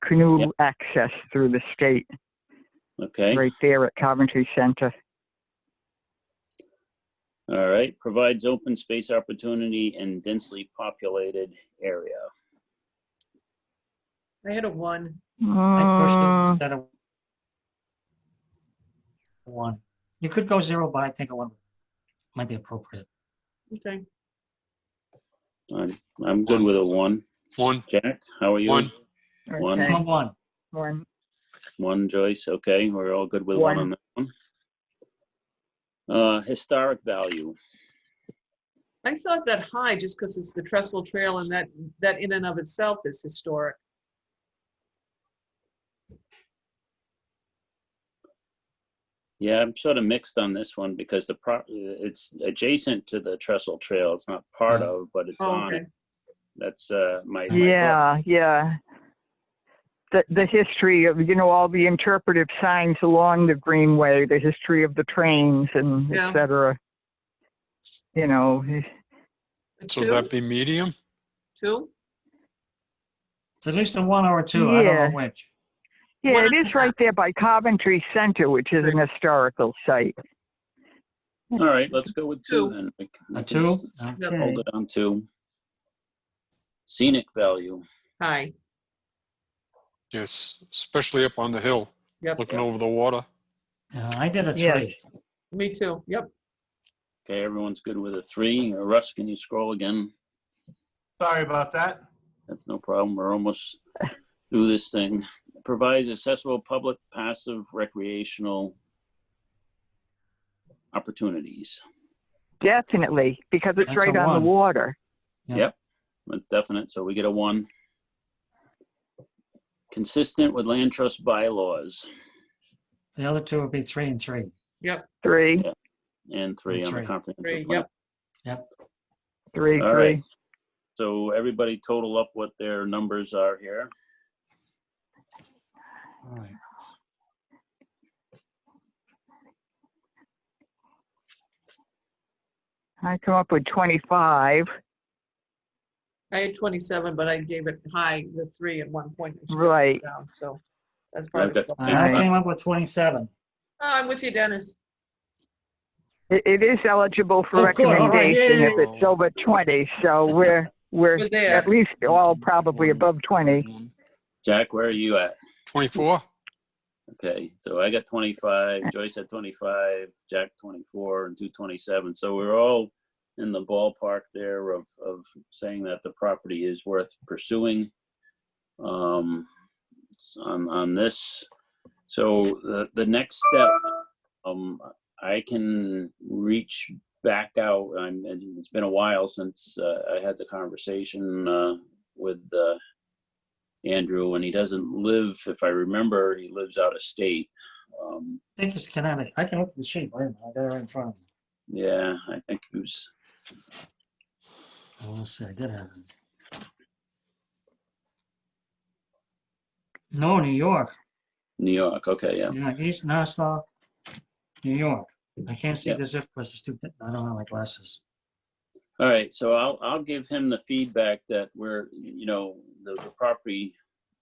[SPEAKER 6] Canoe
[SPEAKER 7] Yep.
[SPEAKER 6] access through the state,
[SPEAKER 7] Okay.
[SPEAKER 6] right there at Coventry Center.
[SPEAKER 7] All right. Provides open space opportunity in densely populated area.
[SPEAKER 4] I had a 1.
[SPEAKER 3] I pushed it
[SPEAKER 6] Mm,
[SPEAKER 3] instead of 1. You could go 0, but I think a 1 might be appropriate.
[SPEAKER 4] Okay.
[SPEAKER 7] I'm good with a 1.
[SPEAKER 8] 1,
[SPEAKER 7] Jack, how are you?
[SPEAKER 8] 1.
[SPEAKER 7] One.
[SPEAKER 6] okay.
[SPEAKER 3] I'm a 1.
[SPEAKER 6] 1.
[SPEAKER 7] 1, Joyce. Okay, we're all good with 1 on that one. Historic value.
[SPEAKER 4] I thought that high just because it's the Trestle Trail and that in and of itself is historic.
[SPEAKER 7] Yeah, I'm sort of mixed on this one because it's adjacent to the Trestle Trail. It's not part
[SPEAKER 3] Yeah.
[SPEAKER 7] of, but it's
[SPEAKER 4] Oh,
[SPEAKER 7] on
[SPEAKER 4] okay.
[SPEAKER 7] it. That's my thought.
[SPEAKER 6] Yeah, yeah. The history of, you know, all the interpretive signs along the Greenway, the history of the trains and
[SPEAKER 4] Yeah.
[SPEAKER 6] et cetera. You know,
[SPEAKER 4] A
[SPEAKER 8] So
[SPEAKER 4] 2?
[SPEAKER 8] that'd be medium?
[SPEAKER 4] 2?
[SPEAKER 3] It's at least a 1 or a 2. I don't
[SPEAKER 6] Yeah.
[SPEAKER 3] know which.
[SPEAKER 6] yeah,
[SPEAKER 4] One
[SPEAKER 6] it
[SPEAKER 4] and
[SPEAKER 6] is
[SPEAKER 4] a
[SPEAKER 6] right
[SPEAKER 4] half.
[SPEAKER 6] there by Coventry Center, which is an historical site.
[SPEAKER 7] All right, let's go with 2
[SPEAKER 4] 2.
[SPEAKER 7] then. We
[SPEAKER 3] A
[SPEAKER 7] can
[SPEAKER 3] 2?
[SPEAKER 4] Yep.
[SPEAKER 7] hold it on 2. Scenic value.
[SPEAKER 4] High.
[SPEAKER 8] Yes, especially up on the hill,
[SPEAKER 4] Yep.
[SPEAKER 8] looking over the water.
[SPEAKER 3] I did a 3.
[SPEAKER 6] Yes.
[SPEAKER 4] Me too. Yep.
[SPEAKER 7] Okay, everyone's good with a 3. Russ, can you scroll again?
[SPEAKER 2] Sorry about that.
[SPEAKER 7] That's no problem. We're almost through this thing. Provides accessible public passive recreational opportunities.
[SPEAKER 6] Definitely, because it's
[SPEAKER 3] That's
[SPEAKER 6] right
[SPEAKER 3] a
[SPEAKER 6] on the
[SPEAKER 3] 1.
[SPEAKER 6] water.
[SPEAKER 3] Yeah.
[SPEAKER 7] Yep, that's definite. So we get a 1. Consistent with land trust bylaws.
[SPEAKER 3] The other 2 would be 3 and 3.
[SPEAKER 4] Yep.
[SPEAKER 6] 3,
[SPEAKER 7] Yeah. And 3 on the
[SPEAKER 3] 3.
[SPEAKER 7] comprehensive
[SPEAKER 4] 3.
[SPEAKER 7] plan.
[SPEAKER 4] Yep.
[SPEAKER 3] Yep.
[SPEAKER 6] 3,
[SPEAKER 7] All
[SPEAKER 6] 3.
[SPEAKER 7] right. So everybody total up what their numbers are here.
[SPEAKER 3] All right.
[SPEAKER 6] I come up with 25.
[SPEAKER 4] I had 27, but I gave it high, the 3 at one point. I should have
[SPEAKER 6] Right.
[SPEAKER 4] it down, so that's part
[SPEAKER 7] I've
[SPEAKER 4] of
[SPEAKER 7] got
[SPEAKER 4] it.
[SPEAKER 3] I came up with 27.
[SPEAKER 4] I'm with you, Dennis.
[SPEAKER 6] It is eligible for
[SPEAKER 3] Oh, good. All right.
[SPEAKER 6] recommendation
[SPEAKER 3] Yay.
[SPEAKER 6] if it's over 20, so we're
[SPEAKER 4] We're there.
[SPEAKER 6] at least all probably above 20.
[SPEAKER 7] Jack, where are you at?
[SPEAKER 8] 24?
[SPEAKER 7] Okay, so I got 25, Joyce had 25, Jack 24, and 227. So we're all in the ballpark there of saying that the property is worth pursuing on this. So the next step, I can reach back out. It's been a while since I had the conversation with Andrew, and he doesn't live, if I remember, he lives out of state.
[SPEAKER 3] I think it's Connecticut. I can look at the sheet. Wait a minute. I got it right in front of me.
[SPEAKER 7] Yeah, I think he was.
[SPEAKER 3] Oh, let's see. I did have it. No, New York.
[SPEAKER 7] New York, okay, yeah.
[SPEAKER 3] Yeah, East Nassau, New York. I can't see
[SPEAKER 7] Yeah.
[SPEAKER 3] the zip because it's too, I don't have my glasses.
[SPEAKER 7] All right, so I'll give him the feedback that we're, the property,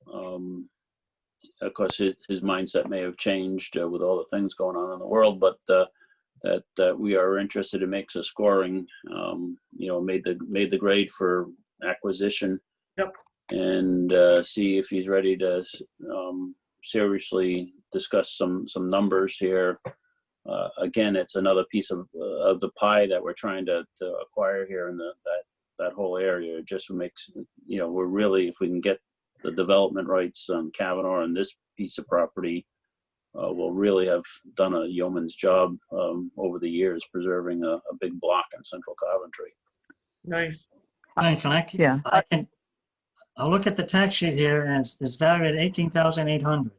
[SPEAKER 7] of course, his mindset may have changed with all the things going on in the world, but that we are interested in makes a scoring, made the grade for acquisition.
[SPEAKER 3] Yep.
[SPEAKER 7] And see if he's ready to seriously discuss some numbers here. Again, it's another piece of the pie that we're trying to acquire here in that whole area. It just makes, we're really, if we can get the development rights on Kavanaugh and this piece of property, we'll really have done a yeoman's job over the years preserving a big block in central Coventry.
[SPEAKER 4] Nice.
[SPEAKER 6] Yeah.
[SPEAKER 3] I'll look at the tax sheet here and it's valued at 18,800.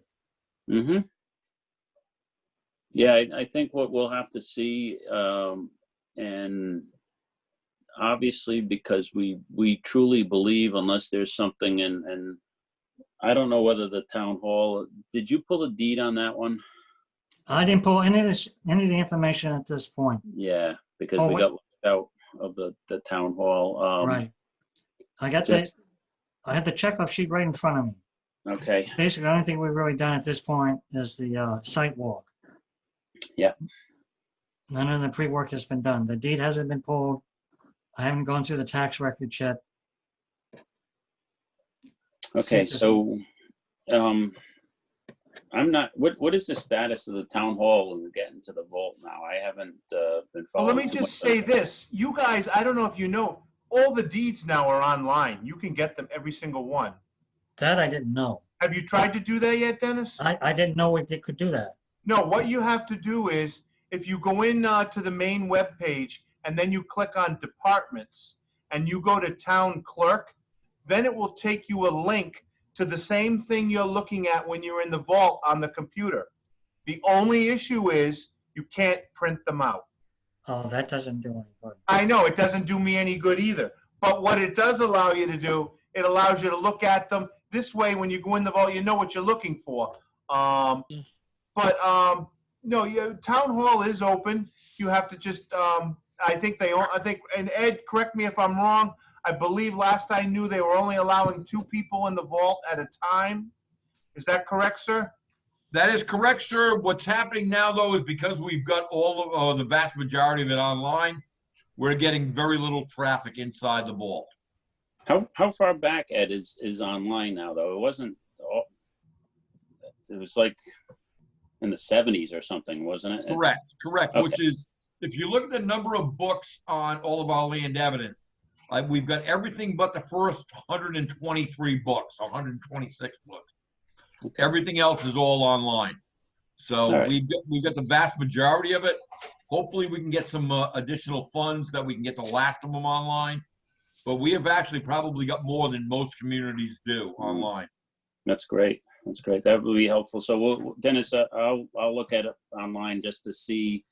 [SPEAKER 7] Mm-hmm. Yeah, I think what we'll have to see, and obviously because we truly believe, unless there's something and I don't know whether the town hall, did you pull a deed on that one?
[SPEAKER 3] I didn't pull any of the information at this point.
[SPEAKER 7] Yeah, because
[SPEAKER 3] Oh,
[SPEAKER 7] we
[SPEAKER 3] wait.
[SPEAKER 7] got locked out of the town hall.
[SPEAKER 3] Right. I got I have the checkoff sheet right in front of me.
[SPEAKER 7] Okay.
[SPEAKER 3] Basically, the only thing we've really done at this point is the site walk.
[SPEAKER 7] Yeah.
[SPEAKER 3] None of the pre-work has been done. The deed hasn't been pulled. I haven't gone through the tax records yet.
[SPEAKER 7] Okay, so I'm not. What is the status of the town hall when we get into the vault now? I haven't been
[SPEAKER 2] Well,
[SPEAKER 7] following.
[SPEAKER 2] let me just say this. You guys, I don't know if you know, all the deeds now are online. You can get them, every single one.
[SPEAKER 3] That I didn't know.
[SPEAKER 2] Have you tried to do that yet, Dennis?
[SPEAKER 3] I didn't know we could do that.
[SPEAKER 2] No, what you have to do is, if you go in to the main web page and then you click on departments and you go to town clerk, then it will take you a link to the same thing you're looking at when you're in the vault on the computer. The only issue is you can't print them out.
[SPEAKER 3] Oh, that doesn't do any good.
[SPEAKER 2] I know, it doesn't do me any good either. But what it does allow you to do, it allows you to look at them. This way, when you go in the vault, you know what you're looking for. No, town hall is open. You have to just, I think, and Ed, correct me if I'm wrong, I believe last I knew they were only allowing 2 people in the vault at a time. Is that correct, sir?
[SPEAKER 1] That is correct, sir. What's happening now, though, is because we've got all of the vast majority of it online, we're getting very little traffic inside the vault.
[SPEAKER 7] How far back, Ed, is online now, though? It wasn't. It was like in the 70s or something, wasn't it?
[SPEAKER 1] Correct.
[SPEAKER 7] Okay.
[SPEAKER 1] Which is, if you look at the number of books on all of our land evidence, we've got everything but the first 123 books, 126 books.
[SPEAKER 7] Okay.
[SPEAKER 1] Everything else is all online. So
[SPEAKER 7] All right.
[SPEAKER 1] we've got the vast majority of it. Hopefully we can get some additional funds that we can get the last of them online. But we have actually probably got more than most communities do online.
[SPEAKER 7] That's great. That's great. That would be helpful. So Dennis, I'll look at it online just to see.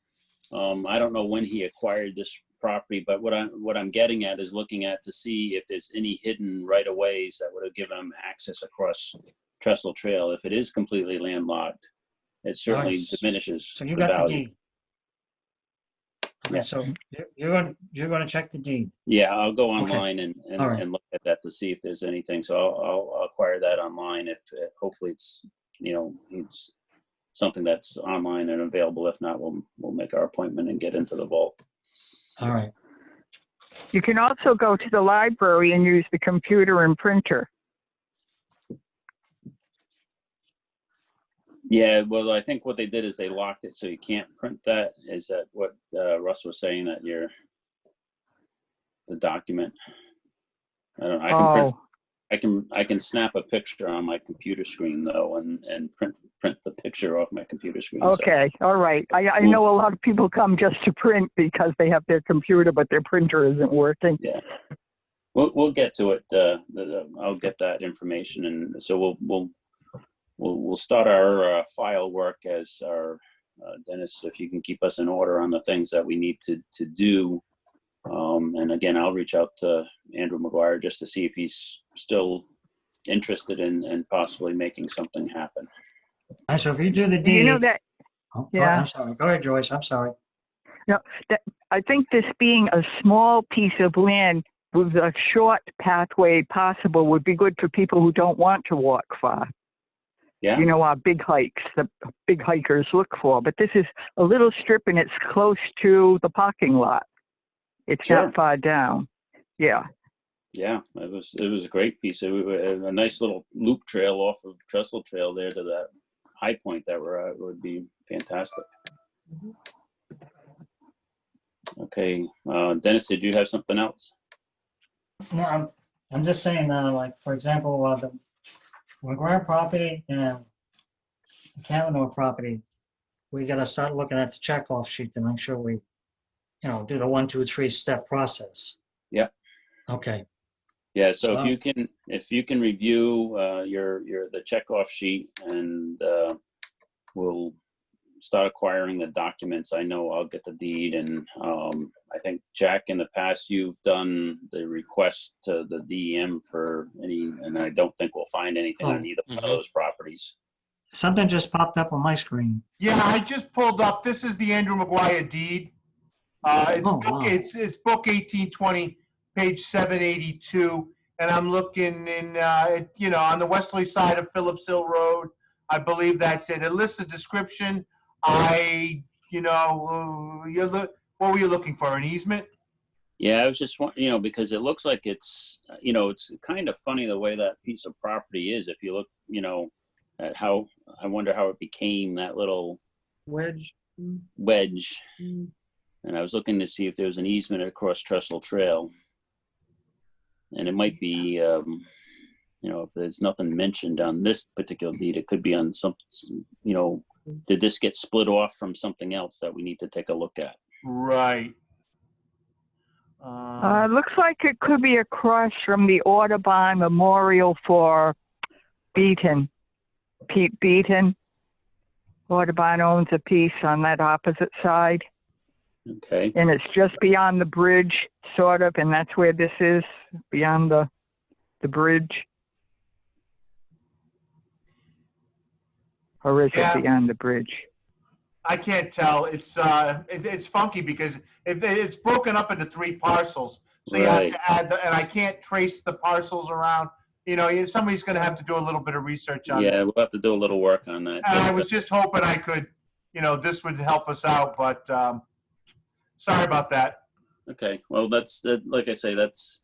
[SPEAKER 7] I don't know when he acquired this property, but what I'm getting at is looking at to see if there's any hidden right-of-ways that would have given him access across Trestle Trail. If it is completely landlocked, it certainly diminishes
[SPEAKER 3] So you
[SPEAKER 7] the
[SPEAKER 3] got the
[SPEAKER 7] value.
[SPEAKER 3] deed. Okay,
[SPEAKER 7] Yeah.
[SPEAKER 3] so you're going to check the deed.
[SPEAKER 7] Yeah, I'll go
[SPEAKER 3] Okay.
[SPEAKER 7] online
[SPEAKER 3] All right.
[SPEAKER 7] and look at that to see if there's anything. So I'll acquire that online. If hopefully it's something that's online and available. If not, we'll make our appointment and get into the vault.
[SPEAKER 3] All right.
[SPEAKER 6] You can also go to the library and use the computer and printer.
[SPEAKER 7] Yeah, well, I think what they did is they locked it so you can't print that. Is that what Russ was saying, that the document? I don't know. I can print. I can snap a picture on my computer screen though, and print the picture off my computer screen.
[SPEAKER 6] Okay, all right. I know a lot of people come just to print because they have their computer, but their printer isn't working.
[SPEAKER 7] Yeah, we'll get to it. I'll get that information, and so we'll start our file work as our Dennis, if you can keep us in order on the things that we need to do. And again, I'll reach out to Andrew McGuire just to see if he's still interested in possibly making something happen.
[SPEAKER 3] All right, so if you do the deed.
[SPEAKER 6] You know that,
[SPEAKER 3] Oh,
[SPEAKER 6] yeah.
[SPEAKER 3] I'm sorry. Go ahead, Joyce. I'm sorry.
[SPEAKER 6] no, I think this being a small piece of land with a short pathway possible would be good for people who don't want to walk far.
[SPEAKER 7] Yeah.
[SPEAKER 6] You know, our big hikes, the big hikers look for. But this is a little strip and it's close to the parking lot. It's
[SPEAKER 7] Sure.
[SPEAKER 6] not far down. Yeah.
[SPEAKER 7] Yeah, it was a great piece. It was a nice little loop trail off of Trestle Trail there to that high point that we're at would be fantastic. Okay, Dennis, did you have something else?
[SPEAKER 3] No, I'm just saying, like, for example, the McGuire property and the Kavanaugh property, we got to start looking at the checkoff sheet to make sure we, do the 1, 2, 3 step process.
[SPEAKER 7] Yep.
[SPEAKER 3] Okay.
[SPEAKER 7] Yeah. So if you can review the checkoff sheet, and we'll start acquiring the documents. I know I'll get the deed, and I think Jack, in the past, you've done the request to the DEM for any, and I don't think we'll find anything on either one of those properties.
[SPEAKER 3] Something just popped up on my screen.
[SPEAKER 2] Yeah, I just pulled up, this is the Andrew McGuire deed. It's book 1820, page 782. And I'm looking in, on the westerly side of Phillips Hill Road. I believe that's it. It lists a description. What were you looking for, an easement?
[SPEAKER 7] Yeah, I was just, because it looks like it's, it's kind of funny the way that piece of property is. If you look, at how, I wonder how it became that little
[SPEAKER 4] Wedge.
[SPEAKER 7] And I was looking to see if there was an easement across Trestle Trail. And it might be, if there's nothing mentioned on this particular deed, it could be on some, did this get split off from something else that we need to take a look at?
[SPEAKER 2] Right.
[SPEAKER 6] Looks like it could be across from the Audubon Memorial for Beaton. Pete Beaton. Audubon owns a piece on that opposite side.
[SPEAKER 7] Okay.
[SPEAKER 6] And it's just beyond the bridge, sort of, and that's where this is, beyond the bridge. Or is it beyond the bridge?
[SPEAKER 2] I can't tell. It's funky because it's broken up into 3 parcels. So you have to add and I can't trace the parcels around. Somebody's going to have to do a little bit of research on it.
[SPEAKER 7] Yeah, we'll have to do a little work on that.
[SPEAKER 2] And I was just hoping I could, this would help us out, but sorry about that.
[SPEAKER 7] Okay, well, like I say, that's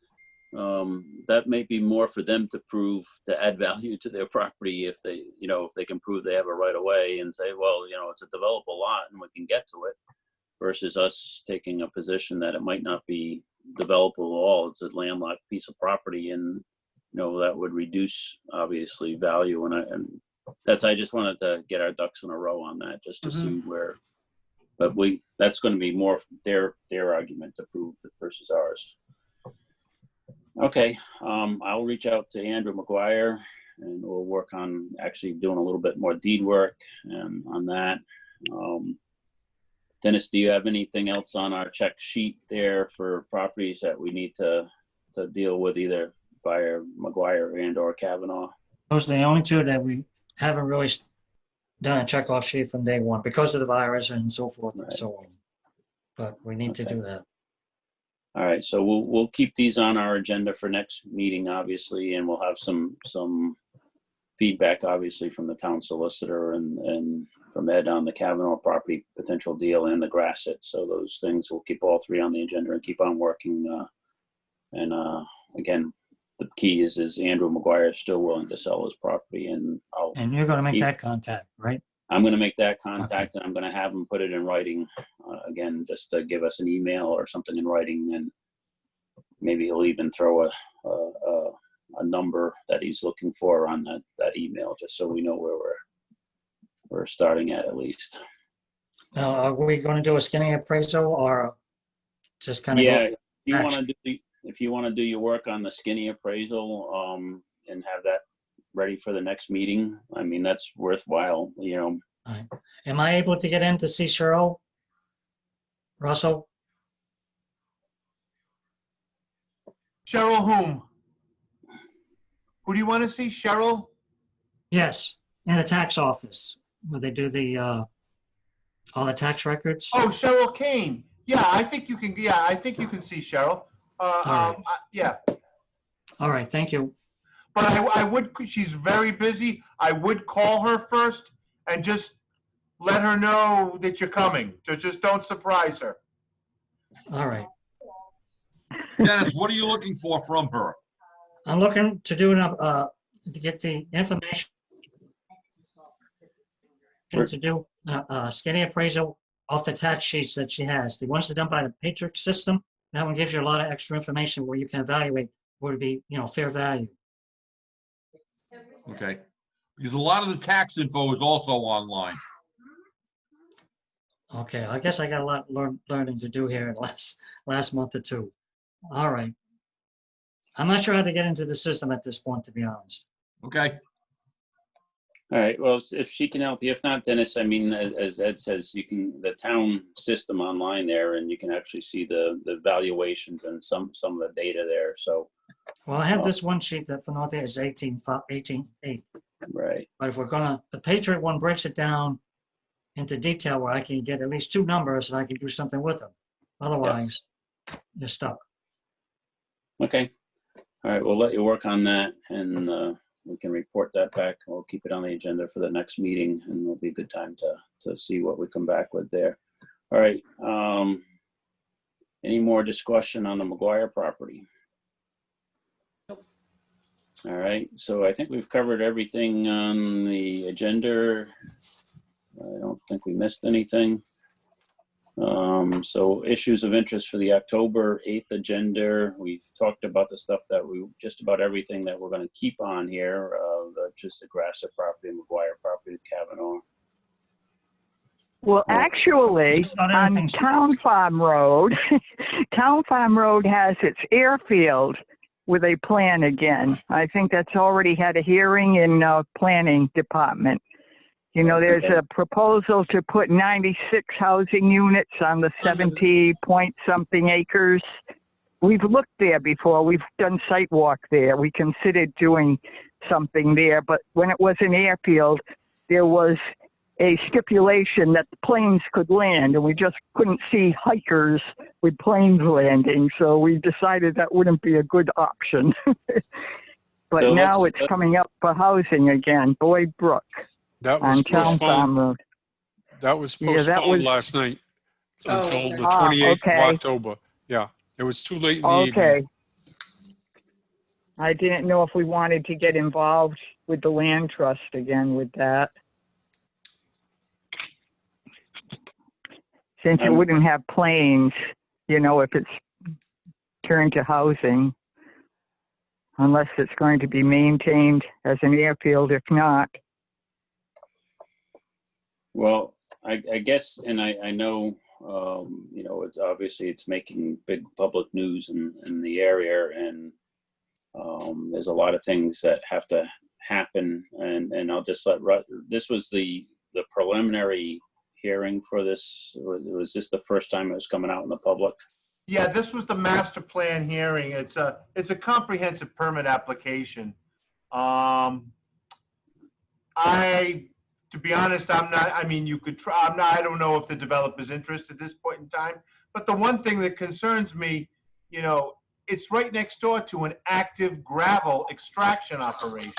[SPEAKER 7] that may be more for them to prove, to add value to their property if they, if they can prove they have a right of way and say, well, it's a developable lot and we can get to it, versus us taking a position that it might not be developable at all. It's a landlocked piece of property, and that would reduce obviously value. And I just wanted to get our ducks in a row on that, just to see where. But that's going to be more their argument to prove versus ours. Okay, I'll reach out to Andrew McGuire, and we'll work on actually doing a little bit more deed work on that. Dennis, do you have anything else on our check sheet there for properties that we need to deal with, either by McGuire and or Kavanaugh?
[SPEAKER 3] Those are the only 2 that we haven't really done a checkoff sheet from day one because of the virus and so forth and so on. But we need to do that.
[SPEAKER 7] All right, so we'll keep these on our agenda for next meeting, obviously, and we'll have some feedback, obviously, from the town solicitor and from Ed on the Kavanaugh property potential deal and the Grassett. So those things, we'll keep all three on the agenda and keep on working. Again, the key is Andrew McGuire is still willing to sell his property, and
[SPEAKER 3] And you're gonna make that contact, right?
[SPEAKER 7] I'm going to make that contact, and I'm going to have him put it in writing, again, just to give us an email or something in writing, and maybe he'll even throw a number that he's looking for on that email, just so we know where we're starting at least.
[SPEAKER 3] Now, are we gonna do a skinny appraisal or just kind of?
[SPEAKER 7] Yeah, if you want to do your work on the skinny appraisal, and have that ready for the next meeting, I mean, that's worthwhile, you know.
[SPEAKER 3] All right. Am I able to get in to see Cheryl? Russell?
[SPEAKER 2] Cheryl whom? Who do you want to see? Cheryl?
[SPEAKER 3] Yes, in the tax office, where they do the, all the tax records.
[SPEAKER 2] Oh, Cheryl Kane. Yeah, I think you can see Cheryl.
[SPEAKER 3] right.
[SPEAKER 2] Yeah.
[SPEAKER 3] All right, thank you.
[SPEAKER 2] But I would, she's very busy. I would call her first and just let her know that you're coming. So just don't surprise her.
[SPEAKER 3] All right.
[SPEAKER 1] Dennis, what are you looking for from her?
[SPEAKER 3] I'm looking to do to get the information to do a skinny appraisal off the tax sheets that she has. The ones that are done by the Matrix system, that one gives you a lot of extra information where you can evaluate what would be, fair value.
[SPEAKER 1] Okay. Because a lot of the tax info is also online.
[SPEAKER 3] Okay, I guess I got a lot learning to do here in the last month or two. All right. I'm not sure how to get into the system at this point, to be honest.
[SPEAKER 1] Okay.
[SPEAKER 7] All right, well, if she can help you, if not, Dennis, I mean, as Ed says, you can, the town system online there, and you can actually see the valuations and some of the data there, so.
[SPEAKER 3] Well, I have this one sheet that for North is 18.8.
[SPEAKER 7] Right.
[SPEAKER 3] But if we're the Patriot one breaks it down into detail where I can get at least two numbers and I can do something with them. Otherwise, you're stuck.
[SPEAKER 7] Okay. All right, we'll let you work on that, and we can report that back. We'll keep it on the agenda for the next meeting, and it'll be a good time to see what we come back with there. All right. Any more discussion on the McGuire property?
[SPEAKER 4] Nope.
[SPEAKER 7] All right, so I think we've covered everything on the agenda. I don't think we missed anything. So issues of interest for the October 8th agenda. We've talked about the stuff that just about everything that we're going to keep on here, just the Grassett property, McGuire property, Kavanaugh.
[SPEAKER 6] Well, actually, on Town Farm Road, Town Farm Road has its airfield with a plan again. I think that's already had a hearing in planning department. There's a proposal to put 96 housing units on the 70 point something acres. We've looked there before. We've done site walk there. We considered doing something there, but when it was an airfield, there was a stipulation that the planes could land, and we just couldn't see hikers with planes landing, so we decided that wouldn't be a good option. But so now it's coming up for housing again, Boyd Brook.
[SPEAKER 8] That was
[SPEAKER 6] on Town Farm Road.
[SPEAKER 8] That was postponed last night until the 28th of October. Yeah, it was too late in the evening.
[SPEAKER 6] I didn't know if we wanted to get involved with the land trust again with that. Since it wouldn't have planes, if it's turned to housing, unless it's going to be maintained as an airfield, if not.
[SPEAKER 7] Well, I guess, and I know, it's obviously it's making big public news in the area, and there's a lot of things that have to happen, and I'll just this was the preliminary hearing for this. Was this the first time it was coming out in the public?
[SPEAKER 2] Yeah, this was the master plan hearing. It's a comprehensive permit application. To be honest, you could try, I don't know if the developer's interested at this point in time, but the one thing that concerns me, it's right next door to an active gravel extraction operation.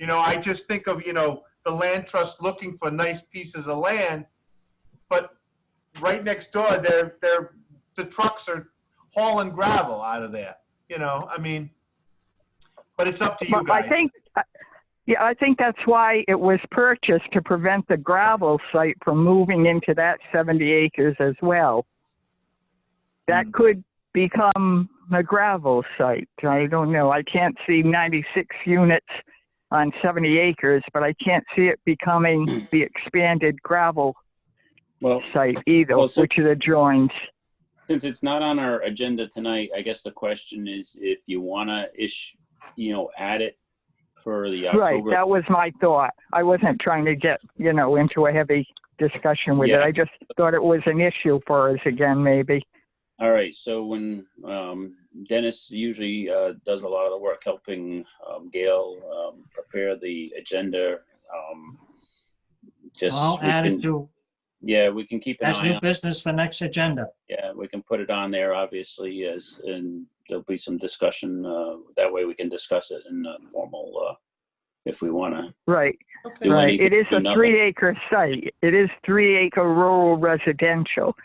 [SPEAKER 2] I just think of, the the land trust looking for nice pieces of land, but right next door, the trucks are hauling gravel out of there, you know, I mean, but it's up to you
[SPEAKER 6] But
[SPEAKER 2] guys.
[SPEAKER 6] I think that's why it was purchased, to prevent the gravel site from moving into that 70 acres as well. That could become a gravel site. I don't know. I can't see 96 units on 70 acres, but I can't see it becoming the expanded gravel site either, which it adjoins.
[SPEAKER 7] Since it's not on our agenda tonight, I guess the question is if you want to add it for the October.
[SPEAKER 6] Right, that was my thought. I wasn't trying to get, into a heavy discussion with it. I just thought it was an issue for us again, maybe.
[SPEAKER 7] All right, so when Dennis usually does a lot of the work helping Gail prepare the agenda,
[SPEAKER 3] I'll add it to
[SPEAKER 7] yeah, we can keep an
[SPEAKER 3] as
[SPEAKER 7] eye
[SPEAKER 3] new
[SPEAKER 7] on.
[SPEAKER 3] business for next agenda.
[SPEAKER 7] Yeah, we can put it on there, obviously, and there'll be some discussion. That way we can discuss it in formal, if we want to.
[SPEAKER 6] Right.
[SPEAKER 7] Do
[SPEAKER 6] Right.
[SPEAKER 7] anything,
[SPEAKER 6] It is
[SPEAKER 7] do
[SPEAKER 6] a
[SPEAKER 7] nothing.
[SPEAKER 6] 3-acre site. It is 3-acre rural residential.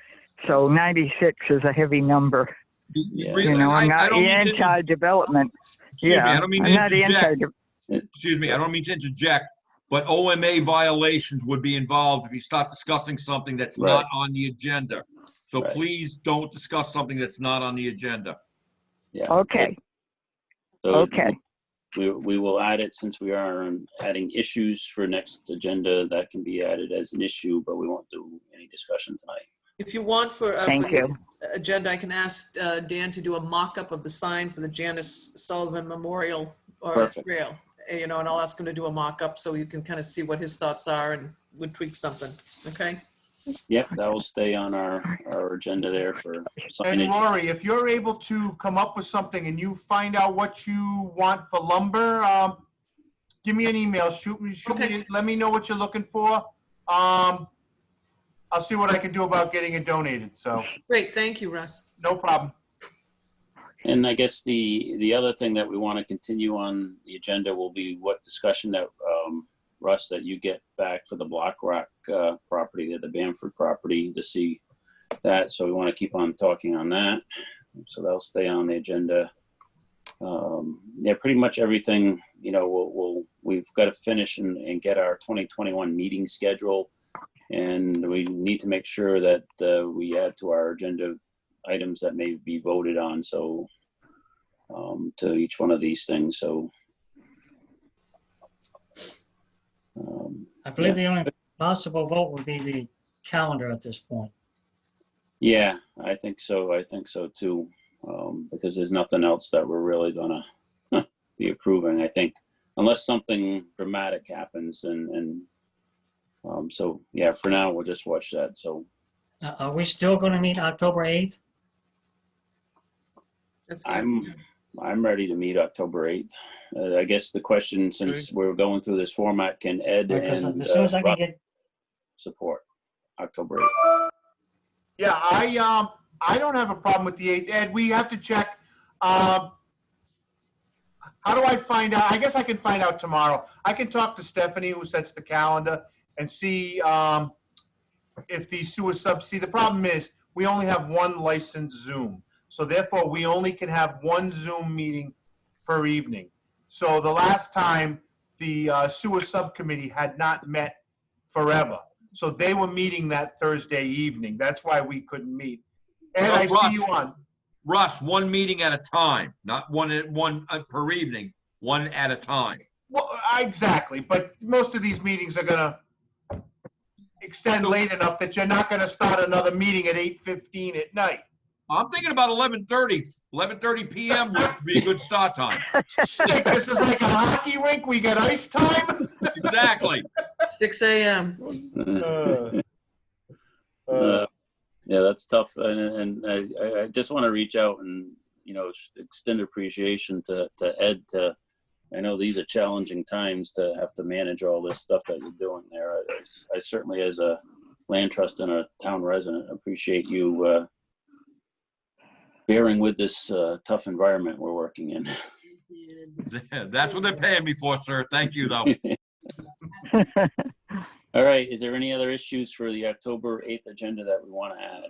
[SPEAKER 6] So 96 is a heavy number.
[SPEAKER 7] Yeah.
[SPEAKER 6] You know, I'm
[SPEAKER 1] I
[SPEAKER 6] not
[SPEAKER 1] don't mean to-
[SPEAKER 6] anti-development.
[SPEAKER 1] Excuse me,
[SPEAKER 6] Yeah,
[SPEAKER 1] I don't mean
[SPEAKER 6] I'm
[SPEAKER 1] to
[SPEAKER 6] not
[SPEAKER 1] interject.
[SPEAKER 6] anti.
[SPEAKER 1] Excuse me, I don't mean to interject, but OMA violations would be involved if you start discussing something that's not on the agenda. So please don't discuss something that's not on the agenda.
[SPEAKER 7] Yeah.
[SPEAKER 6] Okay.
[SPEAKER 7] So
[SPEAKER 6] Okay.
[SPEAKER 7] We will add it since we are adding issues for next agenda. That can be added as an issue, but we won't do any discussion tonight.
[SPEAKER 4] If you want for
[SPEAKER 6] Thank you.
[SPEAKER 4] the agenda, I can ask Dan to do a mock-up of the sign for the Janice Sullivan Memorial or
[SPEAKER 7] Perfect.
[SPEAKER 4] Trail. And I'll ask him to do a mock-up so you can kind of see what his thoughts are and would tweak something, okay?
[SPEAKER 7] Yep, that will stay on our agenda there for
[SPEAKER 2] And
[SPEAKER 7] signage.
[SPEAKER 2] Lori, if you're able to come up with something and you find out what you want for lumber, give me an email, shoot me, let me know what you're looking for. I'll see what I can do about getting it donated, so.
[SPEAKER 4] Great, thank you, Russ.
[SPEAKER 2] No problem.
[SPEAKER 7] And I guess the other thing that we want to continue on the agenda will be what discussion that, Russ, that you get back for the Block Rock property, the Bamford property, to see that. So we want to keep on talking on that. So that'll stay on the agenda. Yeah, pretty much everything, we've got to finish and get our 2021 meeting schedule. And we need to make sure that we add to our agenda items that may be voted on. So to each one of these things. So
[SPEAKER 3] I believe the only possible vote would be the calendar at this point.
[SPEAKER 7] yeah, I think so. I think so too. Because there's nothing else that we're really gonna be approving. I think unless something dramatic happens and so yeah, for now we'll just watch that. So
[SPEAKER 3] Are we still going to meet October 8th?
[SPEAKER 7] I'm ready to meet October 8th. I guess the question, since we're going through this format, can Ed
[SPEAKER 3] Because
[SPEAKER 7] and
[SPEAKER 3] as soon as I can
[SPEAKER 7] Rob
[SPEAKER 3] get,
[SPEAKER 7] support October 8th?
[SPEAKER 2] Yeah, I don't have a problem with the 8th. Ed, we have to check. How do I find out? I guess I can find out tomorrow. I can talk to Stephanie, who sets the calendar, and see if the sewer sub. See, the problem is we only have one licensed Zoom, so therefore we only can have one Zoom meeting per evening. So the last time the sewer subcommittee had not met forever, so they were meeting that Thursday evening. That's why we couldn't meet. And I see you on.
[SPEAKER 1] Russ, one meeting at a time, not one per evening, one at a time.
[SPEAKER 2] Well, exactly, but most of these meetings are gonna extend late enough that you're not gonna start another meeting at 8:15 at night.
[SPEAKER 1] I'm thinking about 11:30 p.m. would be a good start time.
[SPEAKER 2] This is like a hockey rink, we got ice time?
[SPEAKER 1] Exactly.
[SPEAKER 4] 6 a.m.
[SPEAKER 7] Yeah, that's tough. And I just want to reach out and, extend appreciation to Ed. I know these are challenging times to have to manage all this stuff that you're doing there. I certainly, as a land trust and a town resident, appreciate you bearing with this tough environment we're working in.
[SPEAKER 1] That's what they're paying me for, sir. Thank you, though.
[SPEAKER 7] All right, is there any other issues for the October 8th agenda that we want to add?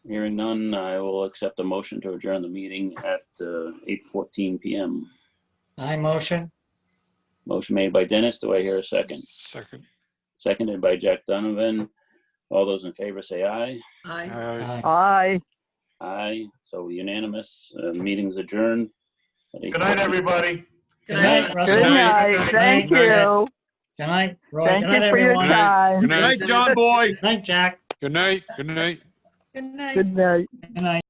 [SPEAKER 7] Hearing none, I will accept a motion to adjourn the meeting at 8:14 PM.
[SPEAKER 3] I motion.
[SPEAKER 7] Motion made by Dennis. Do I hear a second?
[SPEAKER 8] Second.
[SPEAKER 7] Seconded by Jack Donovan. All those in favor say aye.
[SPEAKER 4] Aye.
[SPEAKER 8] Aye.
[SPEAKER 6] Aye.
[SPEAKER 7] Aye. So unanimous. Meeting's adjourned. at
[SPEAKER 2] Good night,
[SPEAKER 7] 8:14.
[SPEAKER 2] everybody.
[SPEAKER 4] Good
[SPEAKER 3] Good
[SPEAKER 4] night.
[SPEAKER 3] night, Russell.
[SPEAKER 6] Good
[SPEAKER 8] night.
[SPEAKER 6] night. Thank
[SPEAKER 3] Good night.
[SPEAKER 6] you.
[SPEAKER 3] Good night, Roy.
[SPEAKER 6] Thank
[SPEAKER 3] Good night,
[SPEAKER 6] you for your
[SPEAKER 3] everyone.
[SPEAKER 6] time.
[SPEAKER 8] Good
[SPEAKER 1] Good
[SPEAKER 8] night.
[SPEAKER 1] night, John Boy.
[SPEAKER 3] Good night, Jack.
[SPEAKER 8] Good night. Good night.
[SPEAKER 11] Good night.
[SPEAKER 6] Good night.
[SPEAKER 3] Good night.